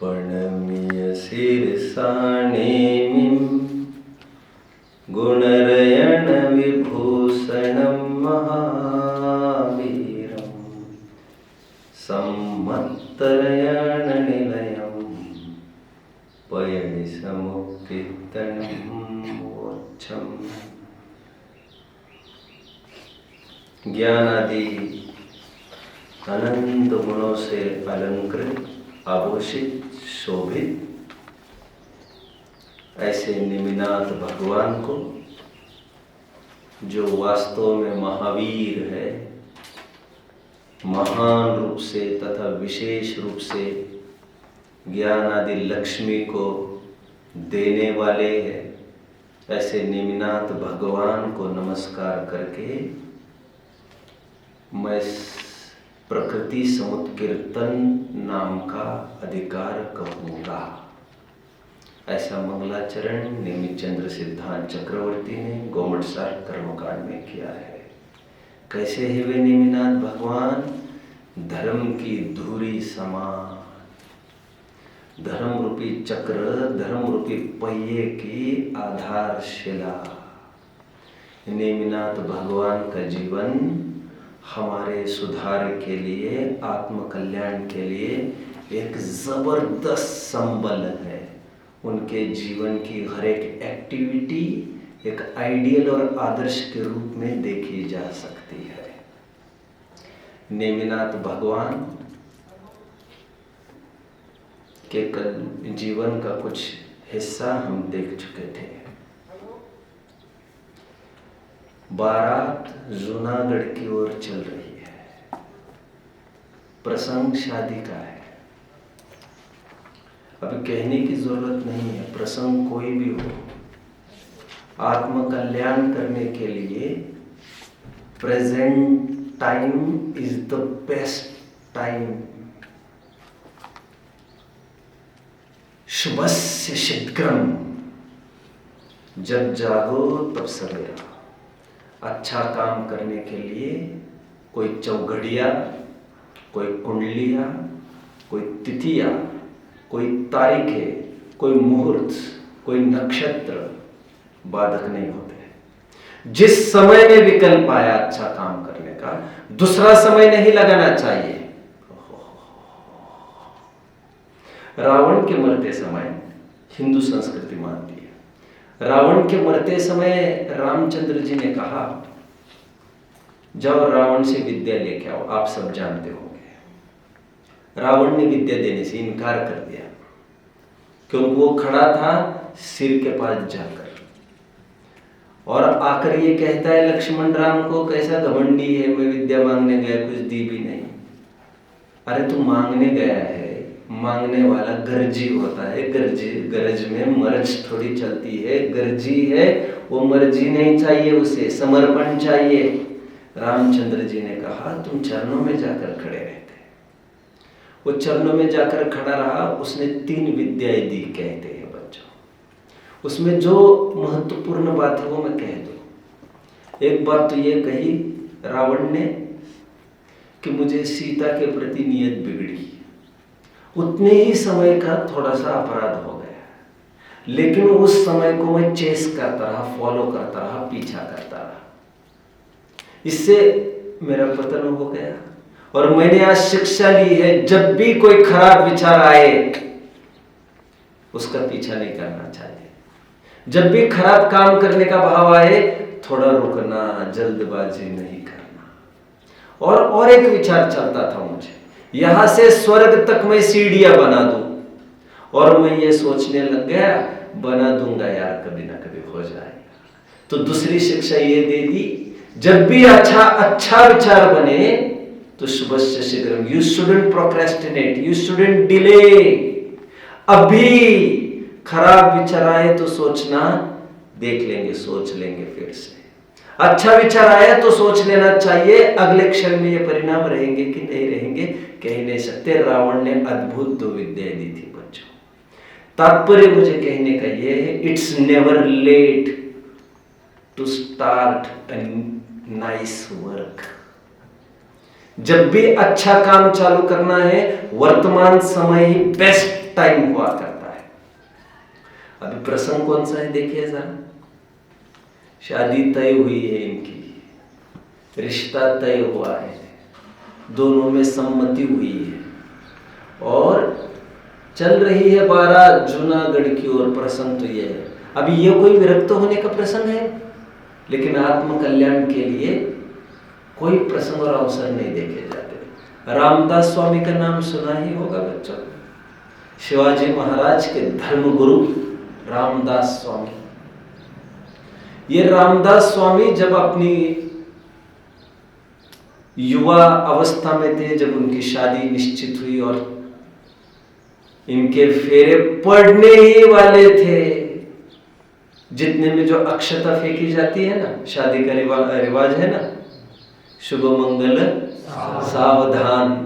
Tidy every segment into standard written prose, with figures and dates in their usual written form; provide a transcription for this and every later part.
प्रणम्य शिरसा नेमिं गुणरयण विभूषणं महावीरं सम्मत्तरयण निलयं पयनिसमुत्थितमोक्षम्। ज्ञान आदि अनंत गुणों से अलंकृत, आभूषित, शोभित ऐसे निमिनाथ भगवान को, जो वास्तव में महावीर है, महान रूप से तथा विशेष रूप से ज्ञान आदि लक्ष्मी को देने वाले हैं, ऐसे निमिनाथ भगवान को नमस्कार करके मैं प्रकृति समुत्कीर्तन नाम का अधिकार कहूँगा। ऐसा मंगलाचरण नेमिचंद्र सिद्धांत चक्रवर्ती ने गोमटसार कर्मकांड में किया है। कैसे है वे नेमिनाथ भगवान? धर्म की धुरी समान, धर्म रूपी चक्र, धर्म रूपी पहिए की आधारशिला। नेमिनाथ भगवान का जीवन हमारे सुधार के लिए, आत्मकल्याण के लिए एक जबरदस्त संबल है। उनके जीवन की हर एक एक्टिविटी एक आइडियल और आदर्श के रूप में देखी जा सकती है। नेमिनाथ भगवान के जीवन का कुछ हिस्सा हम देख चुके थे। बारात जूनागढ़ की ओर चल रही है। प्रसंग शादी का है। अभी कहने की जरूरत नहीं है, प्रसंग कोई भी हो, आत्मकल्याण करने के लिए present time is the best time. शुभस्य शीघ्रम, जब जागो तब सवेरा। अच्छा काम करने के लिए कोई चौघड़िया, कोई कुंडलिया, कोई तिथिया, कोई तारीखें, कोई मुहूर्त, कोई नक्षत्र बाधक नहीं होते। जिस समय में विकल्प आया अच्छा काम करने का, दूसरा समय नहीं लगाना चाहिए। रावण के मरते समय हिंदू संस्कृति मानती है, रावण के मरते समय रामचंद्र जी ने कहा, जाओ रावण से विद्या लेके आओ। आप सब जानते होंगे रावण ने विद्या देने से इनकार कर दिया, क्योंकि वो खड़ा था सिर के पास जाकर, और आकर ये कहता है लक्ष्मण राम को, कैसा घमंडी है, मैं विद्या मांगने गया कुछ दी भी नहीं। अरे तू मांगने गया है, मांगने वाला गर्जी होता है, गरज में मर्ज थोड़ी चलती है। गर्जी है वो, मर्जी नहीं चाहिए, उसे समर्पण चाहिए। रामचंद्र जी ने कहा तुम चरणों में जाकर खड़े रहते। वो चरणों में जाकर खड़ा रहा। उसने 3 विद्याएं दी कहते हैं बच्चों। उसमें जो महत्वपूर्ण बात है वो मैं कह दूं। एक बात तो ये कही रावण ने कि मुझे सीता के प्रति नियत बिगड़ी, उतने ही समय का थोड़ा सा अपराध हो गया, लेकिन उस समय को मैं चेस करता रहा, फॉलो करता रहा, पीछा करता रहा। इससे मेरा पतन हो गया। और मैंने आज शिक्षा ली है, जब भी कोई खराब विचार आए उसका पीछा नहीं करना चाहिए। जब भी खराब काम करने का भाव आए थोड़ा रुकना, जल्दबाजी नहीं करना। और एक विचार चलता था मुझे, यहां से स्वर्ग तक मैं सीढ़ियां बना दूं, और मैं ये सोचने लग गया बना दूंगा यार, कभी ना कभी हो जाएगा। तो दूसरी शिक्षा ये दे दी, जब भी अच्छा विचार बने तो शुभस्य शीघ्रम, you shouldn't procrastinate, you shouldn't delay. अभी खराब विचार आए तो सोचना, देख लेंगे, सोच लेंगे फिर से। अच्छा विचार आया तो सोच लेना चाहिए, अगले क्षण में ये परिणाम रहेंगे कि नहीं रहेंगे कह नहीं सकते। रावण ने अद्भुत 2 विद्याएं दी थी बच्चों। तात्पर्य मुझे कहने का ये है, it's never late to start a nice work. जब भी अच्छा काम चालू करना है, वर्तमान समय ही बेस्ट टाइम हुआ करता है। अभी प्रसंग कौन सा है देखिए जरा। शादी तय हुई है इनकी, रिश्ता तय हुआ है, दोनों में सम्मति हुई है और चल रही है बारात जूनागढ़ की ओर। प्रसंग तो ये है, अभी ये कोई विरक्त होने का प्रसंग है, लेकिन आत्म कल्याण के लिए कोई प्रसंग और अवसर नहीं देखे जाते। रामदास स्वामी का नाम सुना ही होगा बच्चों, शिवाजी महाराज के धर्मगुरु रामदास स्वामी। ये रामदास स्वामी जब अपनी युवा अवस्था में थे, जब उनकी शादी निश्चित हुई और इनके फेरे पड़ने ही वाले थे, जितने में जो अक्षता फेंकी जाती है ना, शादी का रिवाज है ना, शुभ मंगल सावधान।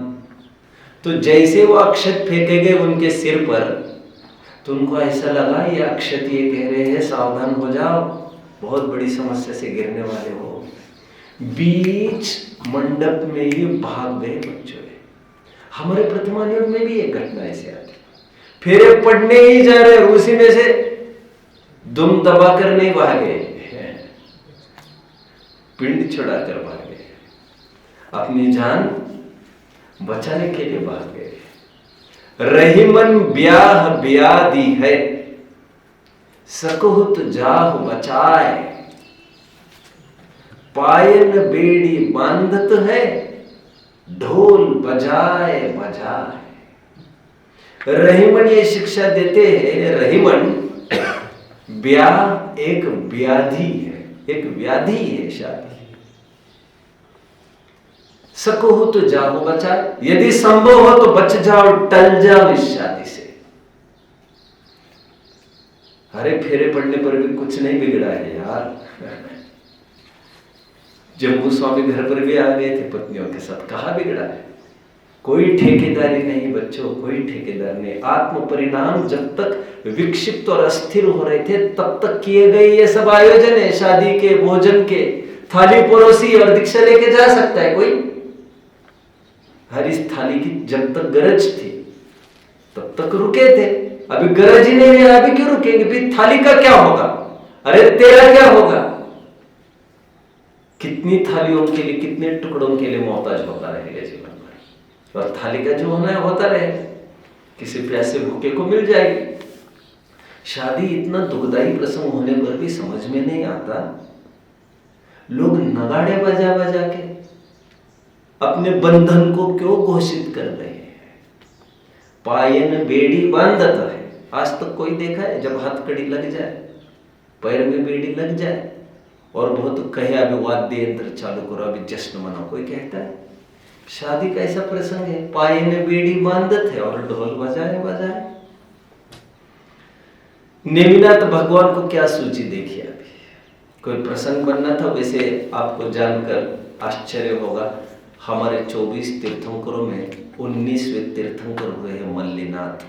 तो जैसे वो अक्षत फेंके गए उनके सिर पर, तो उनको ऐसा लगा ये अक्षत ये कह रहे हैं सावधान हो जाओ, बहुत बड़ी समस्या से गिरने वाले हो। बीच मंडप में ही भाग गए बच्चों। हमारे प्रतिमान योग में भी एक घटना ऐसे आती, फेरे पड़ने ही जा रहे, उसी में से दुम दबाकर नहीं भागे, पिंड छुड़ाकर भागे, अपनी जान बचाने के लिए भाग गए। रहीमन ब्याह ब्यादी है, सकुत जाह बचाए, पायन बेड़ी बांधत है, ढोल बजाए बजाए। रहीमन ये शिक्षा देते हैं, रहीमन ब्याह एक व्याधि है, एक व्याधि है शादी। सको हो तो जाओ बचाए, यदि संभव हो तो बच जाओ, टल जाओ इस शादी से। अरे फेरे पड़ने पर भी कुछ नहीं बिगड़ा है यार। जम्मू स्वामी घर पर भी आ गए थे पत्नियों के साथ, कहाँ बिगड़ा है? कोई ठेकेदारी नहीं बच्चों, कोई ठेकेदार नहीं। आत्म परिणाम जब तक विक्षिप्त और अस्थिर हो रहे थे तब तक किए गए ये सब आयोजन है, शादी के, भोजन के, थाली परोसी और दीक्षा लेके जा सकता है कोई। हर इस थाली की जब तक गरज थी तब तक रुके थे, अभी गरज ही नहीं है, अभी क्यों रुकेंगे? फिर थाली का क्या होगा? अरे तेरा क्या होगा? कितनी थालियों के लिए, कितने टुकड़ों के लिए मोहताज होता रहेगा जीवन भर, और थाली का जो होना है होता रहे, किसी प्यासे भूखे को मिल जाएगी। शादी इतना दुखदाई प्रसंग होने पर भी समझ में नहीं आता, लोग नगाड़े बजा बजा के अपने बंधन को क्यों घोषित कर रहे हैं? पायन बेड़ी बांधत है, आज तक कोई देखा है जब हथकड़ी लग जाए, पैर में बेड़ी लग जाए और बहुत कहे अभी वाद्य यंत्र चालू करो, अभी जश्न मनाओ, कोई कहता है? शादी का ऐसा प्रसंग है, पाये में बेड़ी बांधत है और ढोल बजाए बजाए। नेमिनाथ भगवान को क्या सूची देखी अभी, कोई प्रसंग बनना था। वैसे आपको जानकर आश्चर्य होगा, हमारे 24 तीर्थंकरों में 19वें तीर्थंकर हुए हैं मल्लीनाथ।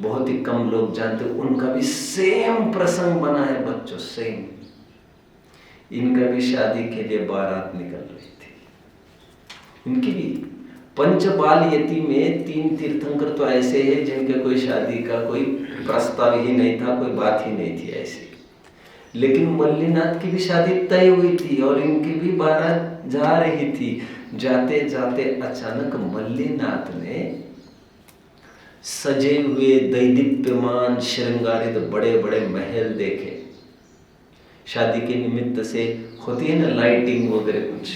बहुत ही कम लोग जानते, उनका भी सेम प्रसंग बना है बच्चों, सेम। इनका भी शादी के लिए बारात निकल रही थी, इनकी भी। पंचबाल यति में 3 तीर्थंकर तो ऐसे हैं जिनके कोई शादी का कोई प्रस्ताव ही नहीं था, कोई बात ही नहीं थी ऐसी। लेकिन मल्लीनाथ की भी शादी तय हुई थी और इनकी भी बारात जा रही थी। जाते जाते अचानक मल्लीनाथ ने सजे हुए दैदीप्यमान श्रृंगारित बड़े बड़े महल देखे। शादी के निमित्त से होती है ना लाइटिंग वगैरह, कुछ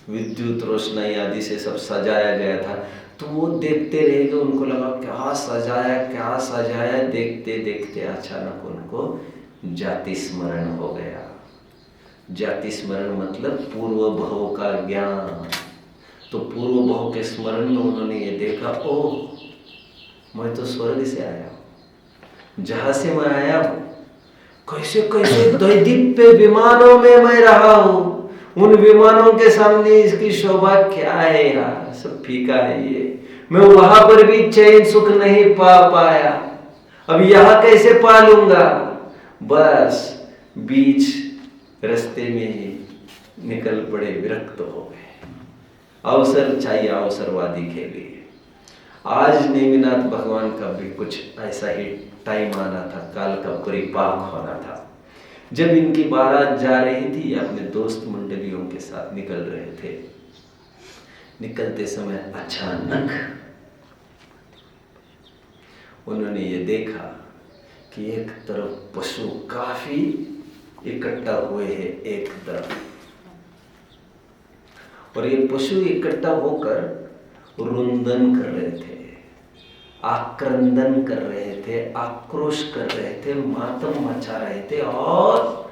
विद्युत रोशनाई आदि से सब सजाया गया था। तो वो देखते रह गए, उनको लगा क्या सजाया क्या सजाया। देखते देखते अचानक उनको जाति स्मरण हो गया। जाति स्मरण मतलब पूर्व भव का ज्ञान। तो पूर्व भव के स्मरण में उन्होंने ये देखा, ओह मैं तो स्वर्ग से आया हूँ, जहां से मैं आया हूँ कैसे कैसे दैदीप्य विमानों में मैं रहा हूँ, उन विमानों के सामने इसकी शोभा क्या है यार, सब फीका है ये। मैं वहां पर भी चैन सुख नहीं पा पाया, अब यहां कैसे पा लूंगा। बस बीच रास्ते में ही निकल पड़े, विरक्त हो गए। अवसर चाहिए अवसरवादी के लिए। आज नेमिनाथ भगवान का भी कुछ ऐसा ही टाइम आना था, काल का परिपाक होना था। जब इनकी बारात जा रही थी, अपने दोस्त मंडलियों के साथ निकल रहे थे। निकलते समय अचानक उन्होंने ये देखा कि एक तरफ पशु काफी इकट्ठा हुए हैं एक तरफ, और ये पशु इकट्ठा होकर रुंदन कर रहे थे, आक्रंदन कर रहे थे, आक्रोश कर रहे थे, मातम मचा रहे थे, और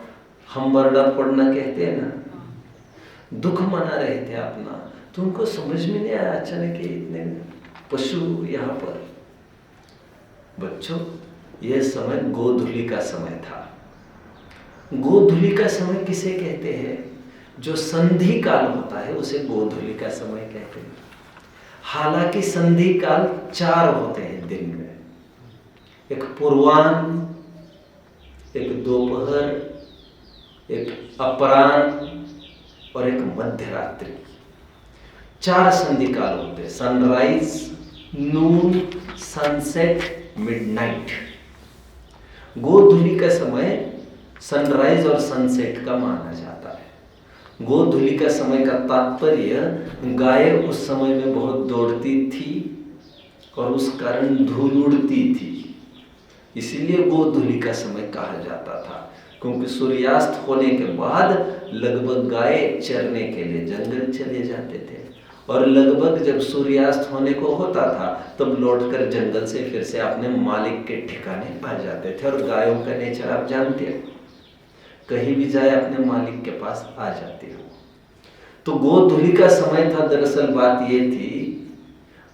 हम्बरडा पड़ना कहते हैं ना, दुख मना रहे थे अपना। तो उनको समझ में नहीं आया अचानक इतने पशु यहाँ पर। बच्चों, यह समय गोधूलि का समय था। गोधूलि का समय किसे कहते हैं? जो संधि काल होता है उसे गोधूलि का समय कहते हैं। हालांकि संधि काल 4 होते हैं दिन में, एक पूर्वाह्न, एक दोपहर, एक अपराह्न और एक मध्य रात्रि। 4 संधि काल होते हैं, सनराइज, नून, सनसेट, मिडनाइट। गोधूलि का समय सनराइज और सनसेट का माना जाता है। गोधूलि का समय का तात्पर्य, गाय उस समय में बहुत दौड़ती थी और उस कारण धूल उड़ती थी, इसीलिए गोधूलि का समय कहा जाता था। क्योंकि सूर्यास्त होने के बाद लगभग गाय चरने के लिए जंगल चले जाते थे, और लगभग जब सूर्यास्त होने को होता था तब लौटकर जंगल से फिर से अपने मालिक के ठिकाने आ जाते थे। और गायों का नेचर आप जानते हो, कहीं भी जाए अपने मालिक के पास आ जाती हो। तो गोधूलि का समय था। दरअसल बात ये थी,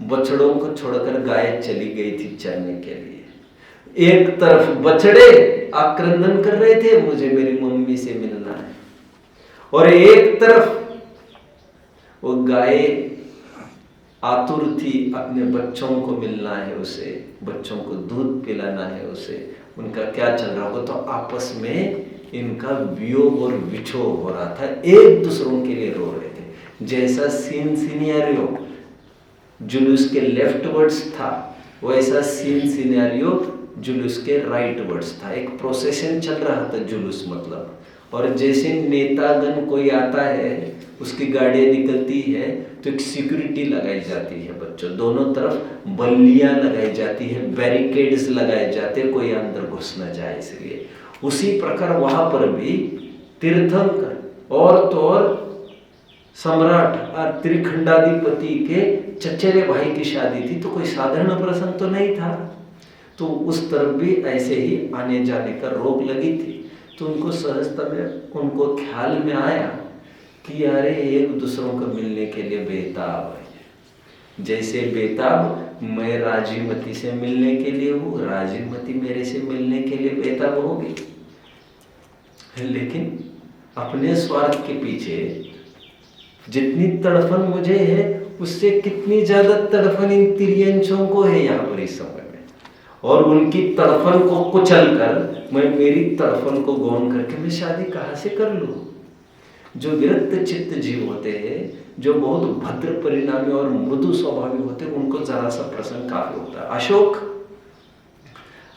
बछड़ों को छोड़कर गाय चली गई थी चरने के लिए। एक तरफ बछड़े आक्रंदन कर रहे थे, मुझे मेरी मम्मी से मिलना है, और एक तरफ वो गाय आतुर थी, अपने बच्चों को मिलना है उसे, बच्चों को दूध पिलाना है उसे। उनका क्या चल रहा होगा, तो आपस में इनका वियोग और विछोह हो रहा था, एक दूसरों के लिए रो रहे थे। जैसा सीन सिनेरियो जुलूस के लेफ्ट वर्ड्स था, वैसा सीन सिनेरियो जुलूस के राइट वर्ड्स था। एक प्रोसेशन चल रहा था जुलूस मतलब, और जैसे नेतागण कोई आता है, उसकी गाड़ियां निकलती है तो एक सिक्योरिटी लगाई जाती है बच्चों, दोनों तरफ बल्लियां लगाई जाती है, बैरिकेड्स लगाए जाते हैं, कोई अंदर घुस न जाए इसलिए। उसी प्रकार वहां पर भी तीर्थंकर और तो और सम्राट और त्रिखंडाधिपति के चचेरे भाई की शादी थी, तो कोई साधारण प्रसंग तो नहीं था। तो उस तरफ भी ऐसे ही आने जाने का रोक लगी थी। तो उनको सहजता में उनको ख्याल में आया कि अरे एक दूसरों को मिलने के लिए बेताब है। जैसे बेताब मैं राजीमती से मिलने के लिए हूँ, राजीमती मेरे से मिलने के लिए बेताब होगी। लेकिन अपने स्वार्थ के पीछे जितनी तड़फन मुझे है, उससे कितनी ज्यादा तड़फन इन तिर्यंचों को है यहाँ पर इस समय में, और उनकी तड़फन को कुचल कर मैं मेरी तड़फन को गौन करके मैं शादी कहाँ से कर लूँ। जो विरक्त चित्त जीव होते हैं, जो बहुत भद्र परिणामी और मृदु स्वभावी होते हैं, उनको जरा सा प्रसंग काफी होता है।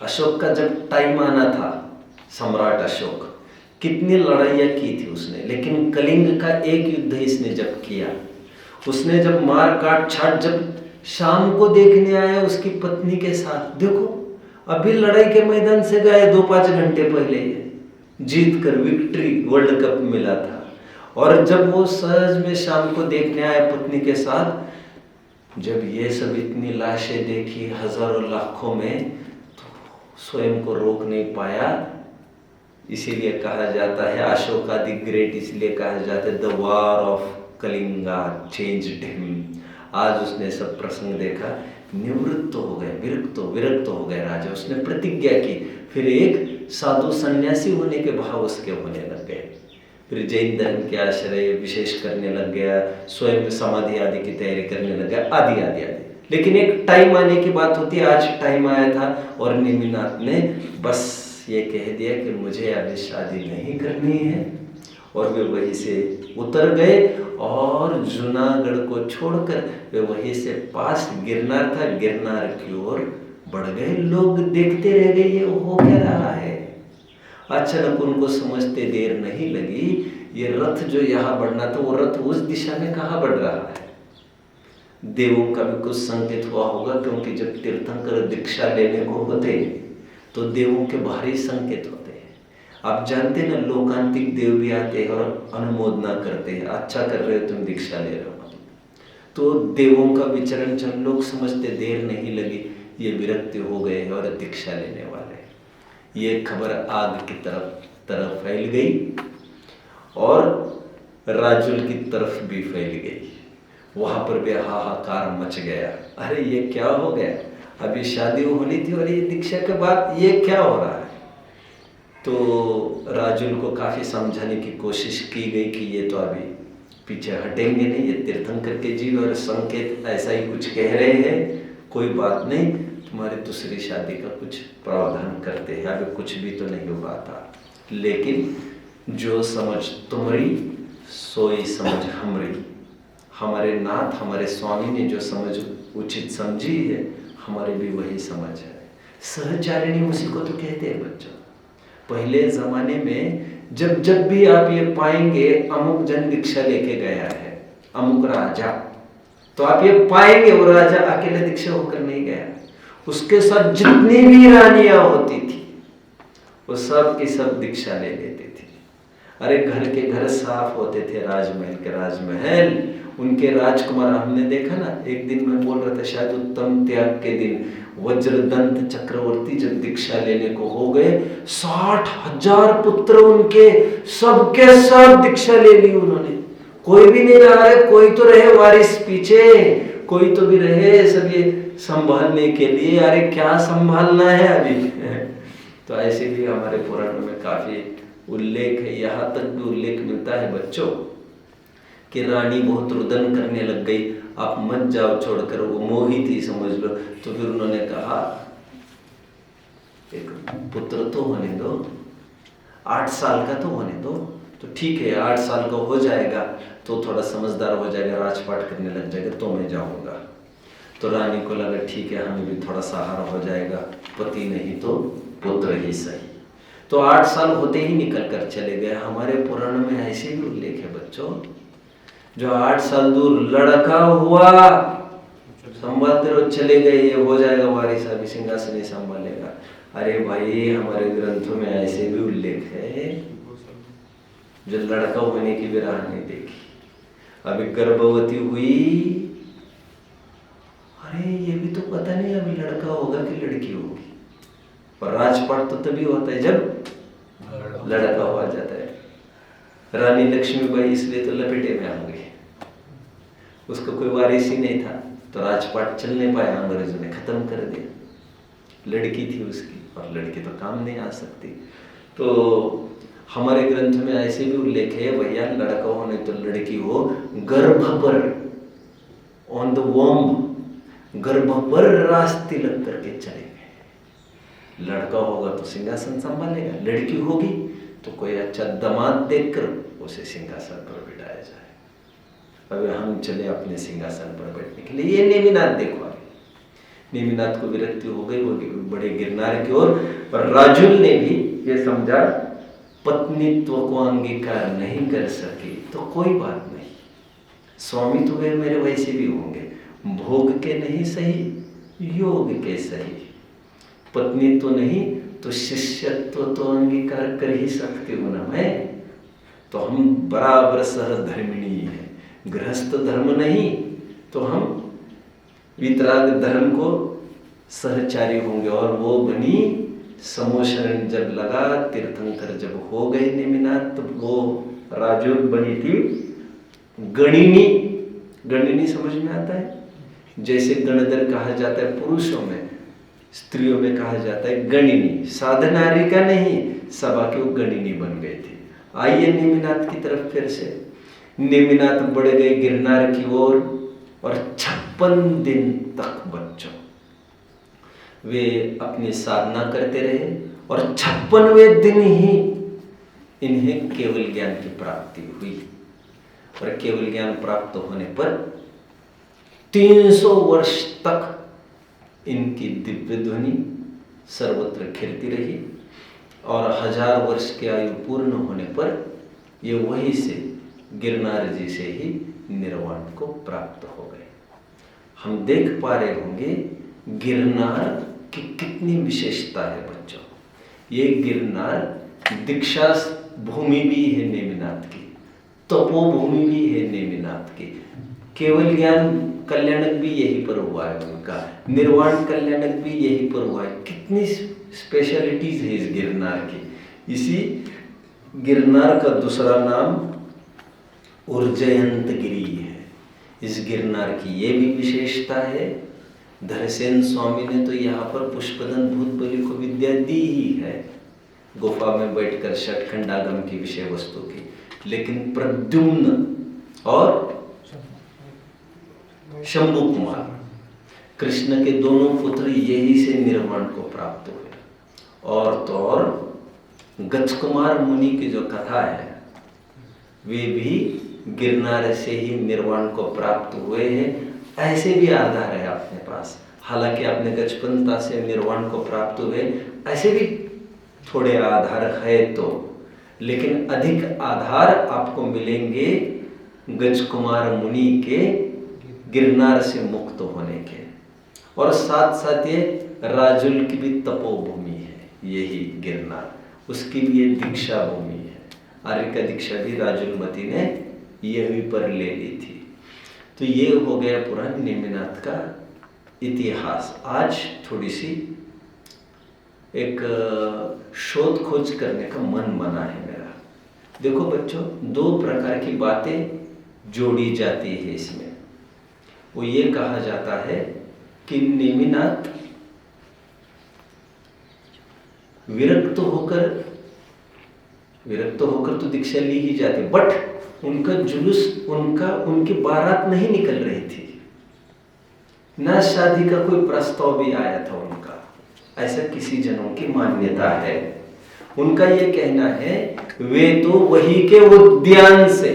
अशोक का जब टाइम आना था, सम्राट अशोक कितनी लड़ाइयाँ की थी उसने, लेकिन कलिंग का एक युद्ध इसने जब किया, उसने जब मार काट छाट, जब शाम को देखने आया उसकी पत्नी के साथ, देखो अभी लड़ाई के मैदान से गए 2-5 घंटे पहले जीत कर विक्ट्री वर्ल्ड कप मिला था, और जब वो सहज में शाम को देखने आया पत्नी के साथ, जब ये सब इतनी लाशें देखी हजारों लाखों में, तो स्वयं को रोक नहीं पाया। इसीलिए कहा जाता है अशोका द ग्रेट, इसलिए कहा जाता है the war of Kalinga changed him. आज उसने सब प्रसंग देखा, निवृत्त हो गए, विरक्त हो गए राजा। उसने प्रतिज्ञा की, फिर एक साधु सन्यासी होने के भाव उसके होने लग गए, फिर जैन धर्म के आश्रय विशेष करने लग गया, स्वयं समाधि आदि की तैयारी करने लग गया, आदि आदि आदि। लेकिन एक टाइम आने की बात होती है, आज टाइम आया था और नेमिनाथ ने बस ये कह दिया कि मुझे अभी शादी नहीं करनी है, और वे वहीं से उतर गए और जूनागढ़ को छोड़कर वे वहीं से पास गिरनार था, गिरनार की ओर बढ़ गए। लोग देखते रह गए ये हो क्या रहा है। अचानक उनको समझते देर नहीं लगी, ये रथ जो यहाँ बढ़ना था वो रथ उस दिशा में कहाँ बढ़ रहा है। देवों का भी कुछ संकेत हुआ होगा, क्योंकि जब तीर्थंकर दीक्षा लेने को होते तो देवों के भारी संकेत होते हैं। आप जानते हैं ना, लोकांतिक देव भी आते हैं और अनुमोदना करते हैं, अच्छा कर रहे हो तुम दीक्षा ले रहे हो। तो देवों का विचरण चल, लोग समझते देर नहीं लगी, ये विरक्ति हो गए और दीक्षा लेने वाले। ये खबर आग की तरफ फैल गई और राजुल की तरफ भी फैल गई। वहां पर भी हाहाकार मच गया। अरे ये क्या हो गया, अभी शादी होनी थी और ये दीक्षा के बाद ये क्या हो रहा है। तो राजुल को काफी समझाने की कोशिश की गई कि ये तो अभी पीछे हटेंगे नहीं, ये तीर्थंकर के जीव और संकेत ऐसा ही कुछ कह रहे हैं, कोई बात नहीं, तुम्हारी दूसरी शादी का कुछ प्रावधान करते हैं, अभी कुछ भी तो नहीं हुआ था। लेकिन जो समझ तुम्हारी सोई समझ हमरी, हमारे नाथ हमारे स्वामी ने जो समझ उचित समझी है, हमारी भी वही समझ है। सहचारिणी उसी को तो कहते हैं बच्चों। पहले जमाने में जब भी आप ये पाएंगे अमुक जन दीक्षा लेके गया है, अमुक राजा, तो आप ये पाएंगे वो राजा अकेले दीक्षा होकर नहीं गया, उसके साथ जितनी भी रानियां होती थी वो सब की सब दीक्षा ले लेती थी। अरे घर के घर साफ होते थे, राजमहल के राजमहल, उनके राजकुमार हमने देखा ना। एक दिन मैं बोल रहा था, शायद उत्तम त्याग के दिन वज्रदंत चक्रवर्ती जब दीक्षा लेने को हो गए, 60,000 पुत्र उनके, सबके सब दीक्षा ले ली उन्होंने। कोई भी नहीं रहा है, कोई तो रहे वारिस पीछे, कोई तो भी रहे सब ये संभालने के लिए। अरे क्या संभालना है अभी। तो ऐसे भी हमारे पुराणों में काफी उल्लेख है। यहाँ तक भी उल्लेख मिलता है बच्चों कि रानी बहुत रुदन करने लग गई, आप मत जाओ छोड़कर, वो मोही थी समझ लो। तो फिर उन्होंने कहा एक पुत्र तो होने दो, 8 साल का तो होने दो, तो ठीक है 8 साल का हो जाएगा तो थोड़ा समझदार हो जाएगा, राजपाट करने लग जाएगा तो मैं जाऊंगा। तो रानी को लगा ठीक है, हमें भी थोड़ा सहारा हो जाएगा, पति नहीं तो पुत्र ही सही। तो 8 साल होते ही निकल कर चले गए। हमारे पुराण में ऐसे भी उल्लेख है बच्चों, जो 8 साल दूर लड़का हुआ, संभालते रहो, चले गए, ये हो जाएगा वारिस, अभी सिंहासन ही संभालेगा। अरे भाई हमारे ग्रंथों में ऐसे भी उल्लेख है जो लड़का होने की भी राह नहीं देखी, अभी गर्भवती हुई, अरे ये भी तो पता नहीं अभी लड़का होगा कि लड़की होगी। और राजपाट तो तभी होता है जब लड़का हुआ जाता है। रानी लक्ष्मीबाई इसलिए तो लपेटे में आ गई, उसको कोई वारिस ही नहीं था, तो राजपाट चल नहीं पाया, अंग्रेजों ने खत्म कर दिया। लड़की थी उसकी, और लड़की तो काम नहीं आ सकती। तो हमारे ग्रंथ में ऐसे भी उल्लेख है, भैया लड़का हो नहीं तो लड़की हो, गर्भ पर, ऑन द वॉम्ब, गर्भ पर रास तिलक करके चले गए। लड़का होगा तो सिंहासन संभालेगा, लड़की होगी तो कोई अच्छा दामाद देखकर उसे सिंहासन पर बिठाया जाए। अभी हम चले अपने सिंहासन पर बैठने के लिए। ये नेमिनाथ देखो, अभी नेमिनाथ को विरक्ति हो गई, वो बड़े गिरनार की ओर। और राजुल ने भी ये समझा, पत्नीत्व को अंगीकार नहीं कर सके तो कोई बात नहीं, स्वामी तो वे मेरे वैसे भी होंगे, भोग के नहीं सही, योग के सही, पत्नीत्व नहीं तो शिष्यत्व तो अंगीकार कर ही सकती हूँ ना मैं। तो हम बराबर सहधर्मिणी है, गृहस्थ धर्म नहीं तो हम वितराग धर्म को सहचारी होंगे। और वो बनी समोशरण जब लगा, तीर्थंकर जब हो गए नेमिनाथ, तो वो राजुल बनी थी गणिनी। गणिनी समझ में आता है, जैसे गणधर कहा जाता है पुरुषों में, स्त्रियों में कहा जाता है गणिनी। साधनारी का नहीं, सभा के वो गणिनी बन गए थे। आइए नेमिनाथ की तरफ फिर से। नेमिनाथ बढ़ गए गिरनार की ओर, और 56 दिन तक बच्चों वे अपनी साधना करते रहे। और 56वें दिन ही इन्हें केवल ज्ञान की प्राप्ति हुई। और केवल ज्ञान प्राप्त होने पर 300 वर्ष तक इनकी दिव्य ध्वनि सर्वत्र खिलती रही, और 1000 वर्ष की आयु पूर्ण होने पर ये वहीं से गिरनार जी से ही निर्वाण को प्राप्त हो गए। हम देख पा रहे होंगे गिरनार की कितनी विशेषता है बच्चों। ये गिरनार दीक्षा भूमि भी है नेमिनाथ की, तपोभूमि भी है नेमिनाथ की, केवल ज्ञान कल्याणक भी यहीं पर हुआ है उनका, निर्वाण कल्याणक भी यहीं पर हुआ है। कितनी स्पेशलिटीज है इस गिरनार की। इसी गिरनार का दूसरा नाम उर्जयंत गिरी है। इस गिरनार की ये भी विशेषता है। धरसेन स्वामी ने तो यहाँ पर पुष्पदन भूत बलि को विद्या दी ही है, गुफा में बैठकर षटखंडागम की विषय वस्तु की, लेकिन प्रद्युम्न और शंभु कुमार कृष्ण के दोनों पुत्र यही से निर्वाण को प्राप्त हुए। और तो और गजकुमार मुनि की जो कथा है वे भी गिरनार से ही निर्वाण को प्राप्त हुए हैं। ऐसे भी आधार है अपने पास, हालांकि आपने गजपंता से निर्वाण को प्राप्त हुए, ऐसे भी थोड़े आधार है तो, लेकिन अधिक आधार आपको मिलेंगे गजकुमार मुनि के गिरनार से मुक्त होने के। और साथ साथ ये राजुल की भी तपोभूमि है यही गिरनार, उसकी भी ये दीक्षा भूमि है। आर्य का दीक्षा भी राजुलमती ने यहीं पर ले ली थी। तो ये हो गया पुराने नेमिनाथ का इतिहास। आज थोड़ी सी एक शोध खोज करने का मन बना है मेरा। देखो बच्चों, 2 प्रकार की बातें जोड़ी जाती है इसमें। वो ये कहा जाता है कि नेमिनाथ विरक्त होकर तो दीक्षा ली ही जाती, बट उनका जुलूस, उनकी बारात नहीं निकल रही थी, ना शादी का कोई प्रस्ताव भी आया था उनका, ऐसा किसी जनों की मान्यता है। उनका ये कहना है वे तो वही के उद्यान से,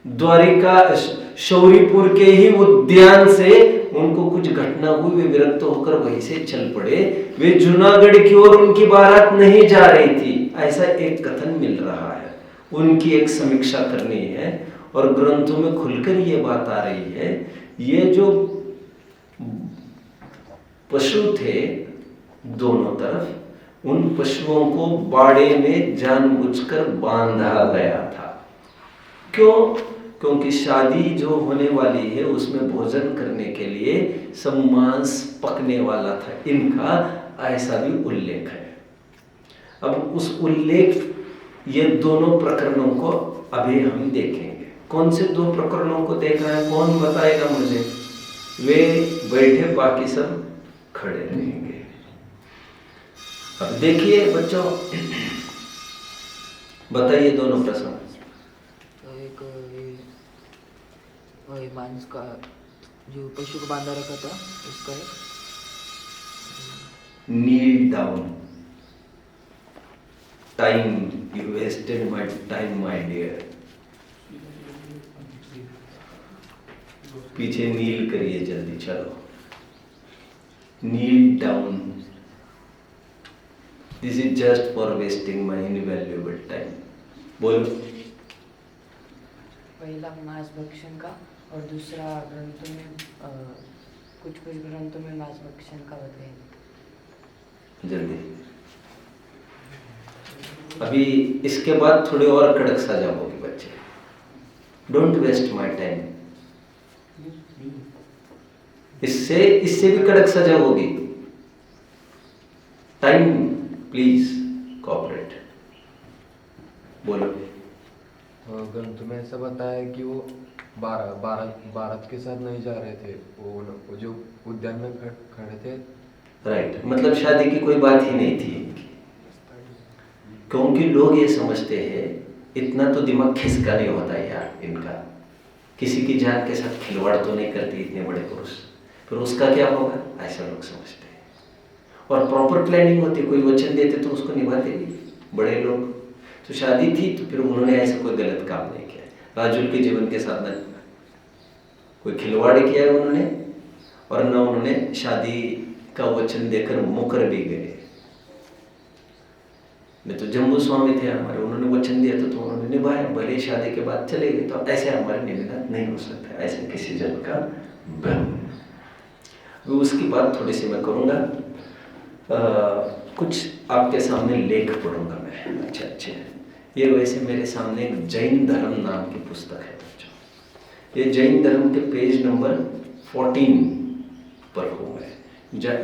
द्वारिका शौरीपुर के ही उद्यान से उनको कुछ घटना हुई, वे विरक्त होकर वहीं से चल पड़े। वे जूनागढ़ की ओर उनकी बारात नहीं जा रही थी, ऐसा एक कथन मिल रहा है। उनकी एक समीक्षा करनी है और ग्रंथों में खुलकर ये बात आ रही है। ये जो पशु थे दोनों तरफ, उन पशुओं को बाड़े में जानबूझकर बांधा गया था। क्यों? क्योंकि शादी जो होने वाली है उसमें भोजन करने के लिए सब मांस पकने वाला था इनका, ऐसा भी उल्लेख है। अब उस उल्लेख, ये दोनों प्रकरणों को अभी हम देखेंगे। कौन से 2 प्रकरणों को देख रहे हैं, कौन बताएगा मुझे? वे बैठे, बाकी सब खड़े रहेंगे। अब देखिए बच्चों, बताइए दोनों प्रश्न। मांस का जो पशु को बांधा रखा था उसका है kneel down. Time, you wasted my time my dear. पीछे नील करिए जल्दी, चलो। Kneel down. This is just for wasting my invaluable time. बोलो। पहला मांस भक्षण का और दूसरा ग्रंथों में कुछ ग्रंथों में मांस भक्षण का बताएंगे जल्दी। अभी इसके बाद थोड़ी और कड़क सजा होगी बच्चे। Don't waste my time. इससे भी कड़क सजा होगी। Time please cooperate. बोलो। ग्रंथ में ऐसा बताया कि वो बारात के साथ नहीं जा रहे थे, वो जो उद्यान में खड़े थे। राइट, मतलब शादी की कोई बात ही नहीं थी इनकी। क्योंकि लोग ये समझते हैं, इतना तो दिमाग खिसका नहीं होता यार इनका, किसी की जान के साथ खिलवाड़ तो नहीं करते इतने बड़े पुरुष, फिर उसका क्या होगा, ऐसा लोग समझते हैं। और प्रॉपर प्लानिंग होती, कोई वचन देते तो उसको निभाते भी बड़े लोग। तो तो शादी थी, तो फिर उन्होंने ऐसा कोई गलत काम नहीं किया। राजुल के जीवन के साथ न कोई खिलवाड़ किया है उन्होंने, और न उन्होंने शादी का वचन देकर मुकर भी गए। नहीं तो जम्बू स्वामी थे हमारे, उन्होंने वचन दिया तो उन्होंने निभाया, भले ही शादी के बाद चले गए। तो ऐसे हमारे निमित्त नहीं हो सकता, ऐसे किसी जन का भ्रम। उसकी बात थोड़ी सी मैं करूँगा। कुछ आपके सामने लेख पढ़ूंगा मैं, अच्छे। ये वैसे मेरे सामने एक जैन धर्म नाम की पुस्तक है बच्चों। ये जैन धर्म के पेज नंबर 14 पर हूँ मैं।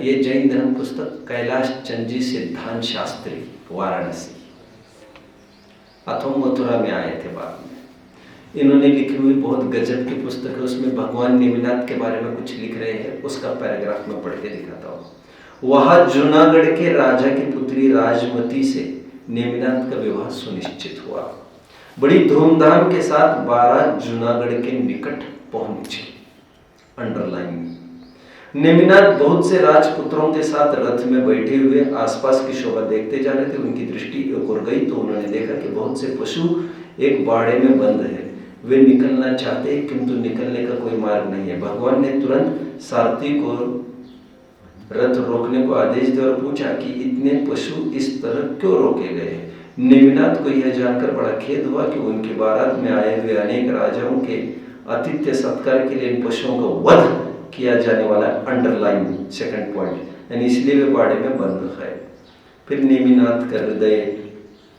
ये जैन धर्म पुस्तक कैलाश चंद सिद्धांत शास्त्री, वाराणसी, अथवा मथुरा में आए थे बाद में। इन्होंने लिखी हुई बहुत गजब की पुस्तक है। उसमें भगवान नेमिनाथ के बारे में कुछ लिख रहे हैं, उसका पैराग्राफ में पढ़ के दिखाता हूँ। वहां जूनागढ़ के राजा की पुत्री राजमती से नेमिनाथ का विवाह सुनिश्चित हुआ। बड़ी धूमधाम के साथ 12 जूनागढ़ के निकट पहुंचे। अंडरलाइन। नेमिनाथ बहुत से राजपुत्रों के साथ रथ में बैठे हुए आसपास की शोभा देखते जा रहे थे। उनकी दृष्टि एक ओर गई तो उन्होंने देखा कि बहुत से पशु एक बाड़े में बंद है। वे निकलना चाहते हैं किंतु निकलने का कोई मार्ग नहीं है। भगवान ने तुरंत सारथी को रथ रोकने को आदेश दिया और पूछा कि इतने पशु इस तरह क्यों रोके गए हैं। नेमिनाथ को यह जानकर बड़ा खेद हुआ कि उनकी बारात में आए हुए अनेक राजाओं के आतिथ्य सत्कार के लिए इन पशुओं का वध किया जाने वाला। अंडरलाइन सेकंड पॉइंट, यानी इसलिए वे बाड़े में बंद है। फिर नेमिनाथ का हृदय